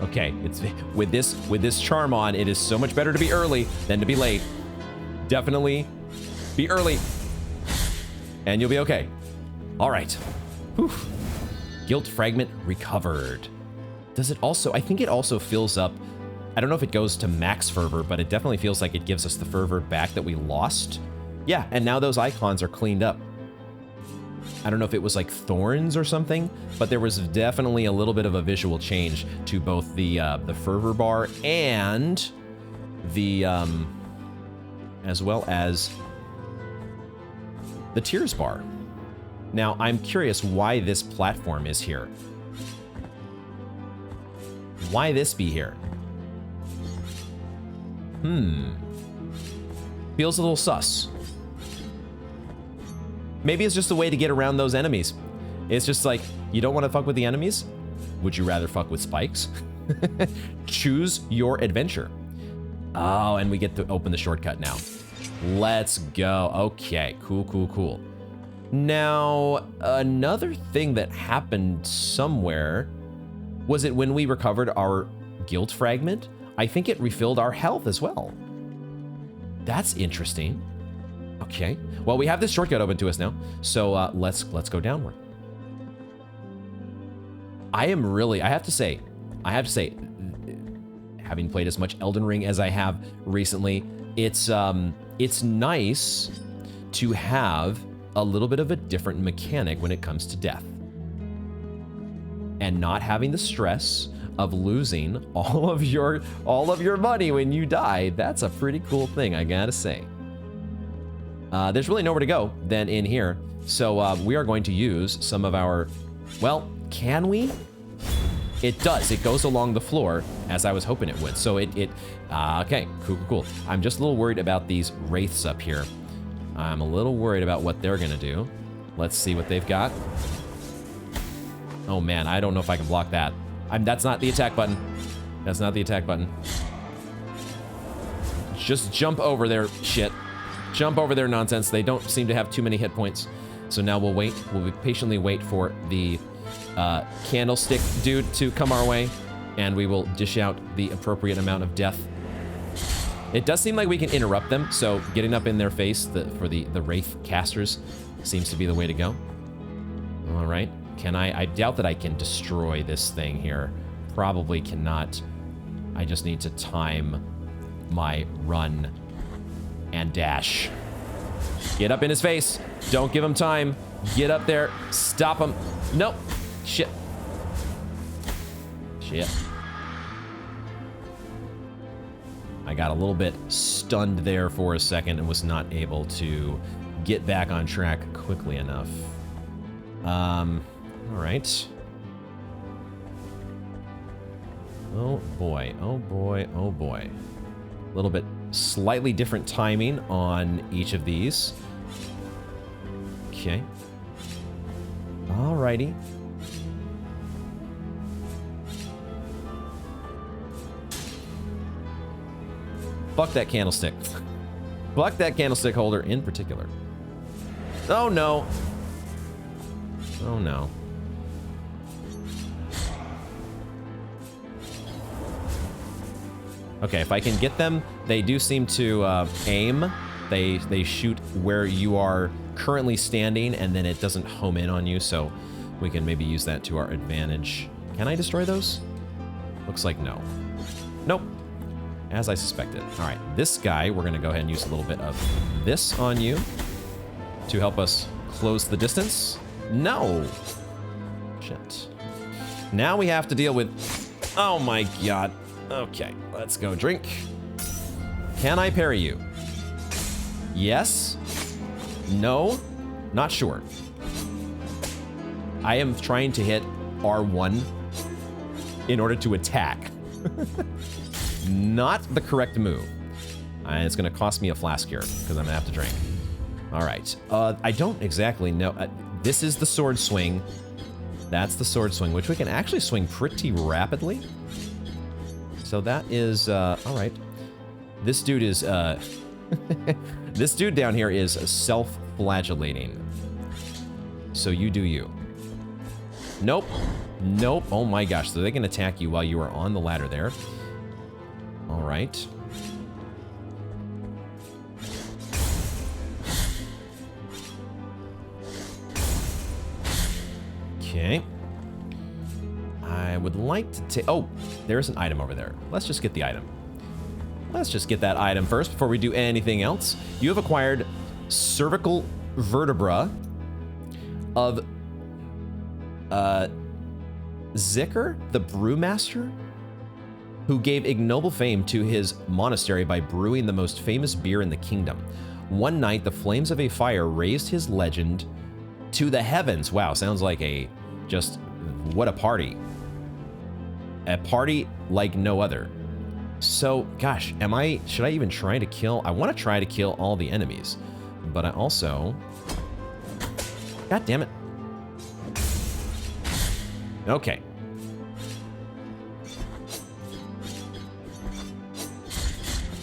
Okay, it's with this charm on, it is so much better to be early than to be late. Definitely be early. and you'll be okay. All right. Whew. Guilt fragment recovered. Does it also, I think it also fills up, I don't know if it goes to max fervor, but it definitely feels like it gives us the fervor back that we lost. Yeah, and now those icons are cleaned up. I don't know if it was like thorns or something, but there was definitely a little bit of a visual change to both the fervor bar and the, as well as the tears bar. Now, I'm curious why this platform is here. Why this be here? Feels a little sus. Maybe it's just a way to get around those enemies. It's just like, you don't want to fuck with the enemies? Would you rather fuck with spikes? Choose your adventure. Oh, and we get to open the shortcut now. Let's go. Okay, cool. Now, another thing that happened somewhere, was it when we recovered our guilt fragment? I think it refilled our health as well. That's interesting. Okay, well, we have this shortcut open to us now, so let's go downward. I have to say, having played as much Elden Ring as I have recently, it's nice to have a little bit of a different mechanic when it comes to death. And not having the stress of losing all of your money when you die. That's a pretty cool thing, I gotta say. There's really nowhere to go than in here. So we are going to use some of our, well, can we? It does, it goes along the floor as I was hoping it would. So okay, cool. I'm just a little worried about these wraiths up here. I'm a little worried about what they're gonna do. Let's see what they've got. Oh man, I don't know if I can block that. That's not the attack button. That's not the attack button. Just jump over their shit. Jump over their nonsense. They don't seem to have too many hit points. So now we'll wait. We'll patiently wait for the candlestick dude to come our way, and we will dish out the appropriate amount of death. It does seem like we can interrupt them, so getting up in their face for the wraith casters seems to be the way to go. All right. I doubt that I can destroy this thing here. Probably cannot. I just need to time my run and dash. Get up in his face. Don't give him time. Get up there. Stop him. Nope. Shit. I got a little bit stunned there for a second and was not able to get back on track quickly enough. All right. Oh boy. A little bit slightly different timing on each of these. Okay. Alrighty. Fuck that candlestick. Fuck that candlestick holder in particular. Oh no. Oh no. Okay, if I can get them, they do seem to aim. They shoot where you are currently standing, and then it doesn't home in on you, so we can maybe use that to our advantage. Can I destroy those? Looks like no. Nope. As I suspected. All right, this guy, we're gonna go ahead and use a little bit of this on you to help us close the distance. No. Shit. Now we have to deal with, oh my God. Okay, let's go drink. Can I parry you? Yes? No? Not sure. I am trying to hit R1 in order to attack. Not the correct move. And it's gonna cost me a flask here, because I'm gonna have to drink. All right, I don't exactly know. This is the sword swing. That's the sword swing, which we can actually swing pretty rapidly. So that is, all right. This dude is, this dude down here is self-flagellating. So you do you. Nope. Nope. Oh my gosh. So they can attack you while you are on the ladder there. All right. Okay. I would like to take... Oh, there's an item over there. Let's just get the item. Let's just get that item first before we do anything else. You have acquired cervical vertebra of Zicker, the brewmaster, who gave ignoble fame to his monastery by brewing the most famous beer in the kingdom. One night, the flames of a fire raised his legend to the heavens. Wow, sounds like a just what a party. A party like no other. So, gosh, should I even try to kill? I want to try to kill all the enemies, but I also, God damn it. Okay.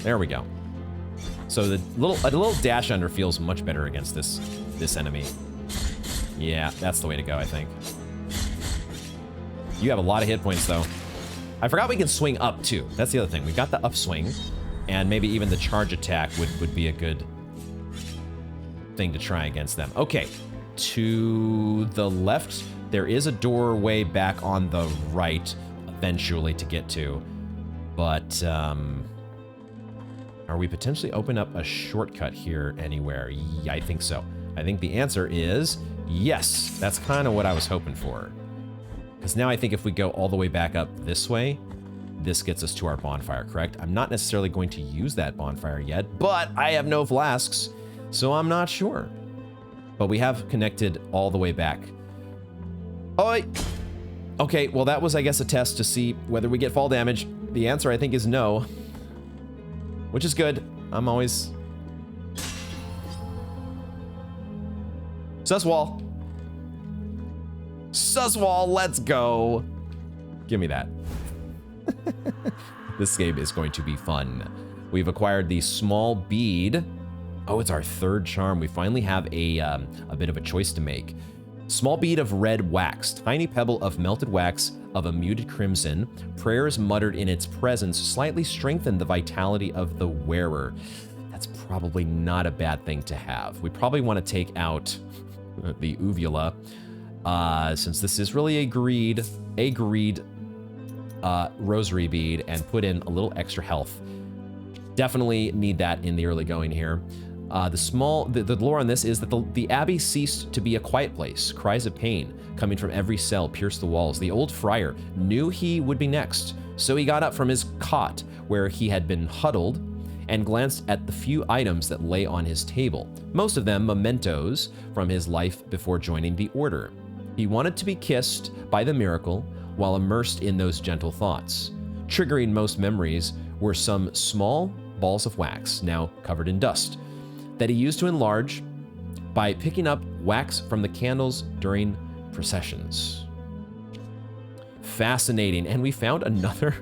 There we go. So a little dash under feels much better against this enemy. Yeah, that's the way to go, I think. You have a lot of hit points, though. I forgot we can swing up, too. That's the other thing. We got the upswing, and maybe even the charge attack would be a good thing to try against them. Okay, to the left, there is a doorway back on the right, eventually, to get to. But, are we potentially open up a shortcut here anywhere? Yeah, I think so. I think the answer is yes. That's kind of what I was hoping for. Because now I think if we go all the way back up this way, this gets us to our bonfire, correct? I'm not necessarily going to use that bonfire yet, but I have no flasks, so I'm not sure. But we have connected all the way back. Oh, okay, well that was, I guess, a test to see whether we get fall damage. The answer, I think, is no. Which is good. I'm always... Suswall. Suswall, let's go. Give me that. This game is going to be fun. We've acquired the small bead. Oh, it's our third charm. We finally have a bit of a choice to make. Small bead of red wax, tiny pebble of melted wax of a muted crimson. Prayers muttered in its presence slightly strengthen the vitality of the wearer. That's probably not a bad thing to have. We probably want to take out the uvula, since this is really a greed rosary bead, and put in a little extra health. Definitely need that in the early going here. The lore on this is that the abbey ceased to be a quiet place. Cries of pain coming from every cell pierced the walls. The old friar knew he would be next, so he got up from his cot where he had been huddled and glanced at the few items that lay on his table, most of them mementos from his life before joining the order. He wanted to be kissed by the miracle while immersed in those gentle thoughts. Triggering most memories were some small balls of wax, now covered in dust, that he used to enlarge by picking up wax from the candles during processions. Fascinating. And we found another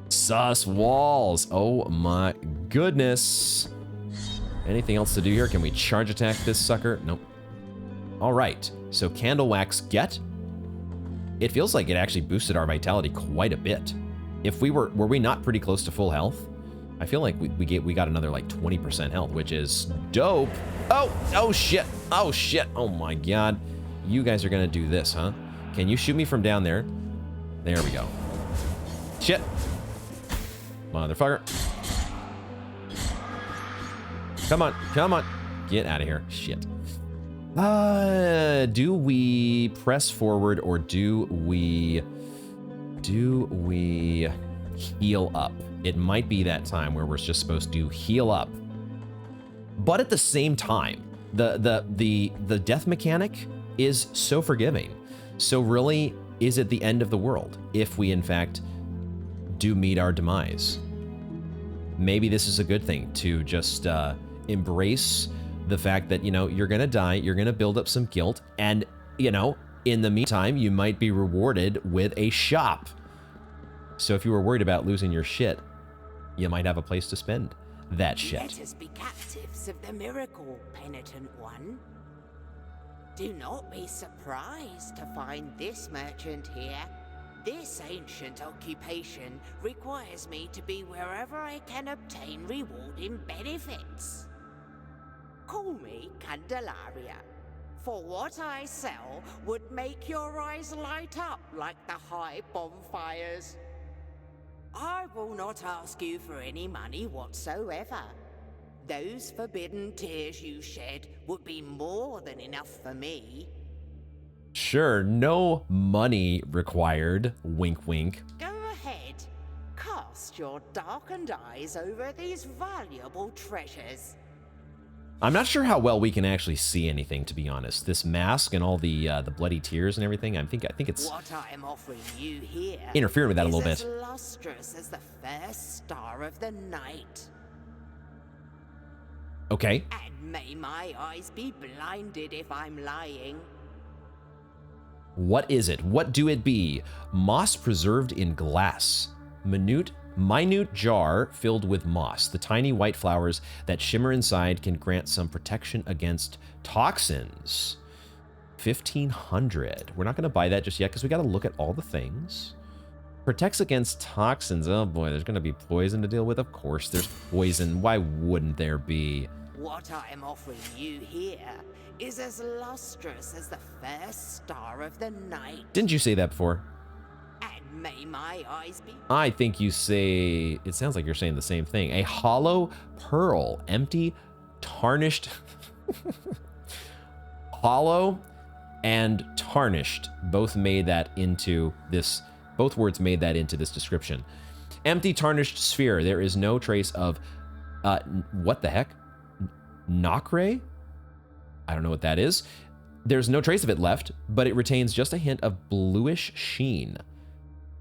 sus walls. Oh my goodness. Anything else to do here? Can we charge attack this sucker? Nope. All right, so candle wax get. It feels like it actually boosted our vitality quite a bit. If we were we not pretty close to full health? I feel like we got another like 20% health, which is dope. Oh shit. Oh shit. Oh my god. You guys are gonna do this, huh? Can you shoot me from down there? There we go. Shit. Motherfucker. Come on, come on. Get out of here. Shit. Do we press forward or do we heal up? It might be that time where we're just supposed to heal up. But at the same time, the death mechanic is so forgiving. So really, is it the end of the world if we in fact do meet our demise? Maybe this is a good thing to just embrace the fact that, you know, you're gonna die, you're gonna build up some guilt, and, you know, in the meantime, you might be rewarded with a shop. So if you were worried about losing your shit, you might have a place to spend that shit. Let us be captives of the miracle, Penitent One. Do not be surprised to find this merchant here. This ancient occupation requires me to be wherever I can obtain rewarding benefits. Call me Candelaria. For what I sell would make your eyes light up like the high bonfires. I will not ask you for any money whatsoever. Those forbidden tears you shed would be more than enough for me. Sure, no money required. Wink, wink. Go ahead. Cast your darkened eyes over these valuable treasures. I'm not sure how well we can actually see anything, to be honest. This mask and all the bloody tears and everything. I think it's what I am offering you here interfering with that a little is bit. as lustrous as the first star of the night. Okay. And may my eyes be blinded if I'm lying. What is it? What do it be? Moss preserved in glass. Minute jar filled with moss. The tiny white flowers that shimmer inside can grant some protection against toxins. 1,500. We're not going to buy that just yet because we got to look at all the things. Protects against toxins. Oh boy, there's going to be poison to deal with. Of course there's poison. Why wouldn't there be? What I am offering you here is as lustrous as the first star of the night. Didn't you say that before? And may my eyes be... I think you say... It sounds like you're saying the same thing. A hollow pearl. Empty, tarnished... Hollow and tarnished. Both made that into this... Both words made that into this description. Empty, tarnished sphere. There is no trace of... what the heck? Nocre? I don't know what that is. There's no trace of it left, but it retains just a hint of bluish sheen.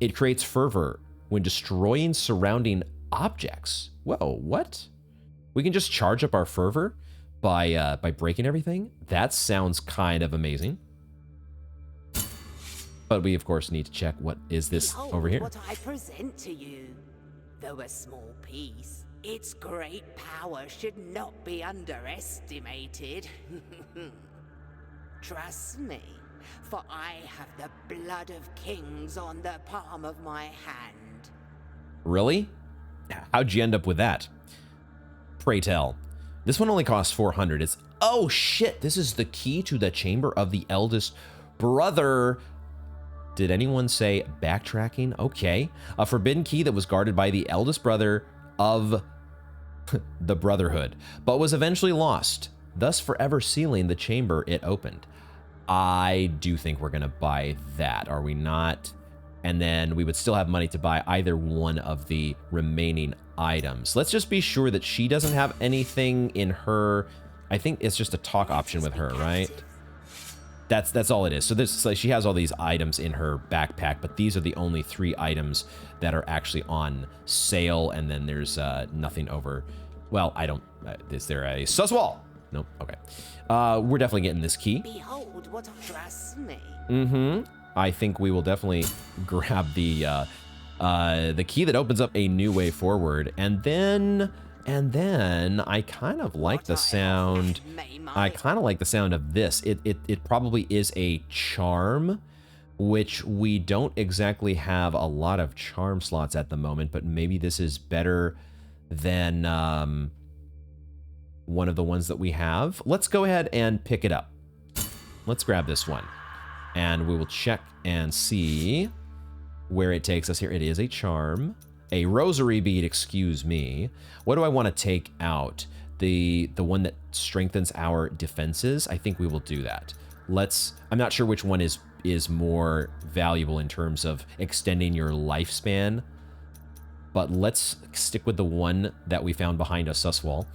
It creates fervor when destroying surrounding objects. Whoa, what? We can just charge up our fervor by breaking everything? That sounds kind of amazing. But we, of course, need to check what is this Behold over here. what I present to you. Though a small piece, its great power should not be underestimated. Trust me, for I have the blood of kings on the palm of my hand. Really? How'd you end up with that? Pray tell. This one only costs 400. It's... Oh, shit! This is the key to the chamber of the eldest brother. Did anyone say backtracking? Okay. A forbidden key that was guarded by the eldest brother of the Brotherhood, but was eventually lost, thus forever sealing the chamber it opened. I do think we're going to buy that, are we not? And then we would still have money to buy either one of the remaining items. Let's just be sure that she doesn't have anything in her... I think it's just a talk option with her, right? That's all it is. So this, like, she has all these items in her backpack, but these are the only 3 items that are actually on sale, and then there's nothing over... Well, I don't... is there a sus wall? Nope. Okay. We're definitely getting this key. Behold what I trust me. Mm-hmm. I think we will definitely grab the key that opens up a new way forward, and then I kind of like the sound. I kind of like the sound of this. It probably is a charm, which we don't exactly have a lot of charm slots at the moment, but maybe this is better than one of the ones that we have. Let's go ahead and pick it up. Let's grab this one, and we will check and see where it takes us here. It is a charm. A rosary bead, excuse me. What do I want to take out? The one that strengthens our defenses? I think we will do that. I'm not sure which one is more valuable in terms of extending your lifespan, but let's stick with the one that we found behind a sus wall.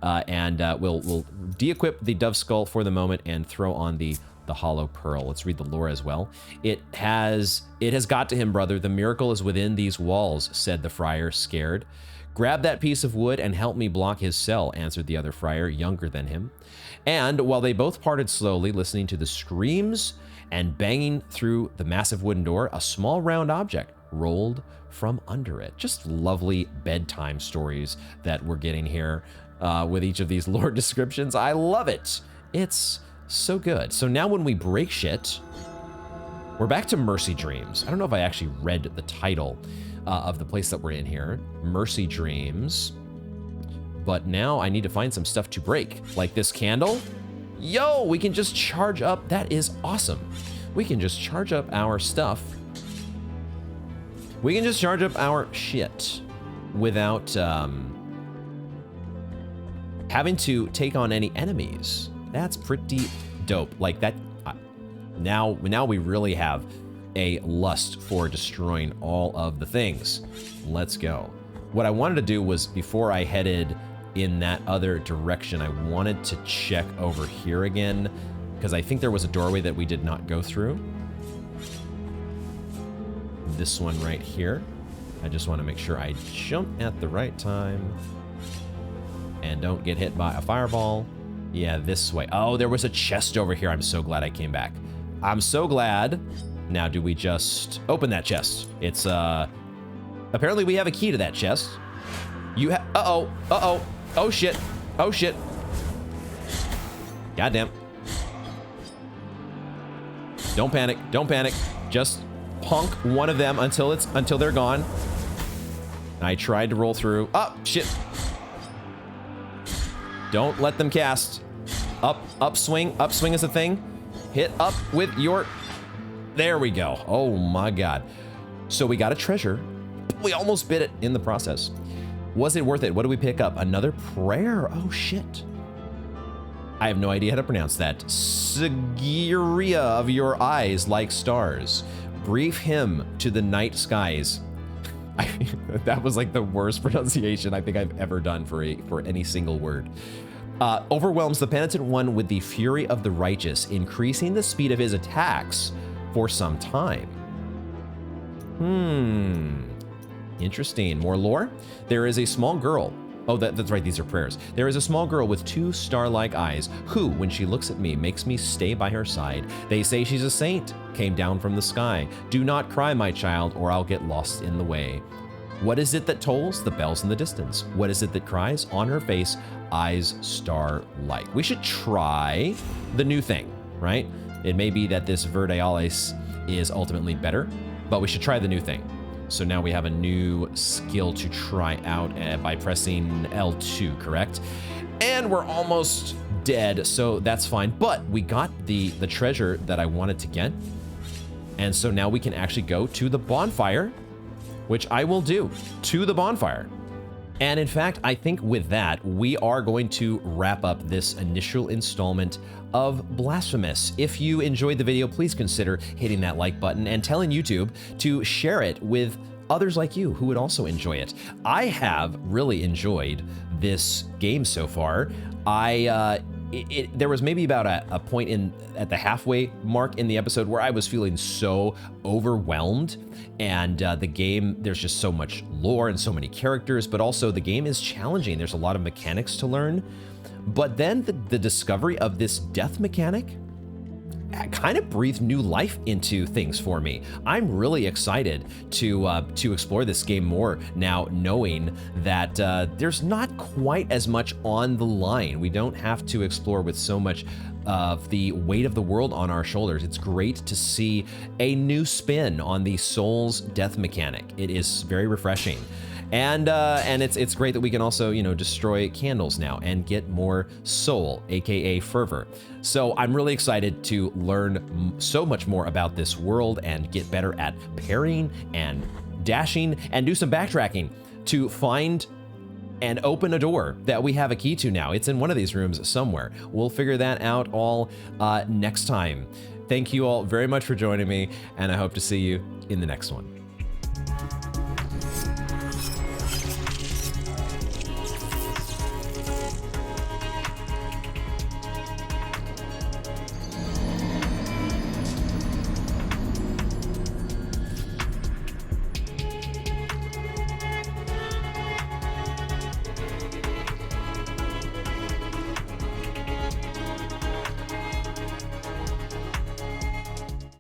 And we'll de-equip the dove skull for the moment and throw on the hollow pearl. Let's read the lore as well. It has got to him, brother. The miracle is within these walls, said the friar, scared. Grab that piece of wood and help me block his cell, answered the other friar, younger than him. And while they both parted slowly, listening to the screams and banging through the massive wooden door, a small round object rolled from under it. Just lovely bedtime stories that we're getting here with each of these lore descriptions. I love it. It's so good. So now when we break shit, we're back to Mercy Dreams. I don't know if I actually read the title of the place that we're in here. Mercy Dreams. But now I need to find some stuff to break. Like this candle. Yo, we can just charge up. That is awesome. We can just charge up our stuff. We can just charge up our shit without having to take on any enemies. That's pretty dope. Like that. Now we really have a lust for destroying all of the things. Let's go. What I wanted to do was, before I headed in that other direction, I wanted to check over here again, because I think there was a doorway that we did not go through. This one right here. I just want to make sure I jump at the right time and don't get hit by a fireball. Yeah, this way. Oh, there was a chest over here. I'm so glad I came back. I'm so glad. Now, do we just open that chest? It's, apparently we have a key to that chest. You have, oh shit, oh shit. Goddamn. Don't panic, don't panic. Just punk one of them until they're gone. I tried to roll through. Oh, shit. Don't let them cast. Upswing is a thing. Hit up with your... There we go. Oh my God. So we got a treasure. We almost bit it in the process. Was it worth it? What do we pick up? Another prayer. Oh shit. I have no idea how to pronounce that. Sigiria of your eyes like stars. Brief him to the night skies. That was like the worst pronunciation I think I've ever done for any single word. Overwhelms the Penitent One with the fury of the righteous, increasing the speed of his attacks for some time. Interesting. More lore? There is a small girl. Oh, that's right, these are prayers. There is a small girl with 2 star-like eyes who, when she looks at me, makes me stay by her side. They say she's a saint, came down from the sky. Do not cry, my child, or I'll get lost in the way. What is it that tolls? The bells in the distance. What is it that cries? On her face, eyes star-like. We should try the new thing, right? It may be that this Verdealis is ultimately better, but we should try the new thing. So now we have a new skill to try out by pressing L2, correct? And we're almost dead, so that's fine. But we got the treasure that I wanted to get. And so now we can actually go to the bonfire, which I will do, to the bonfire. And in fact, I think with that, we are going to wrap up this initial installment of Blasphemous. If you enjoyed the video, please consider hitting that like button and telling YouTube to share it with others like you who would also enjoy it. I have really enjoyed this game so far. There was maybe about a point at the halfway mark in the episode where I was feeling so overwhelmed, and the game, there's just so much lore and so many characters, but also the game is challenging. There's a lot of mechanics to learn, but then the discovery of this death mechanic kind of breathed new life into things for me. I'm really excited to explore this game more now, knowing that there's not quite as much on the line. We don't have to explore with so much of the weight of the world on our shoulders. It's great to see a new spin on the Souls death mechanic. It is very refreshing. And it's great that we can also, destroy candles now and get more soul, aka fervor. So I'm really excited to learn so much more about this world and get better at parrying and dashing and do some backtracking to find and open a door that we have a key to now. It's in one of these rooms somewhere. We'll figure that out all next time. Thank you all very much for joining me, and I hope to see you in the next one.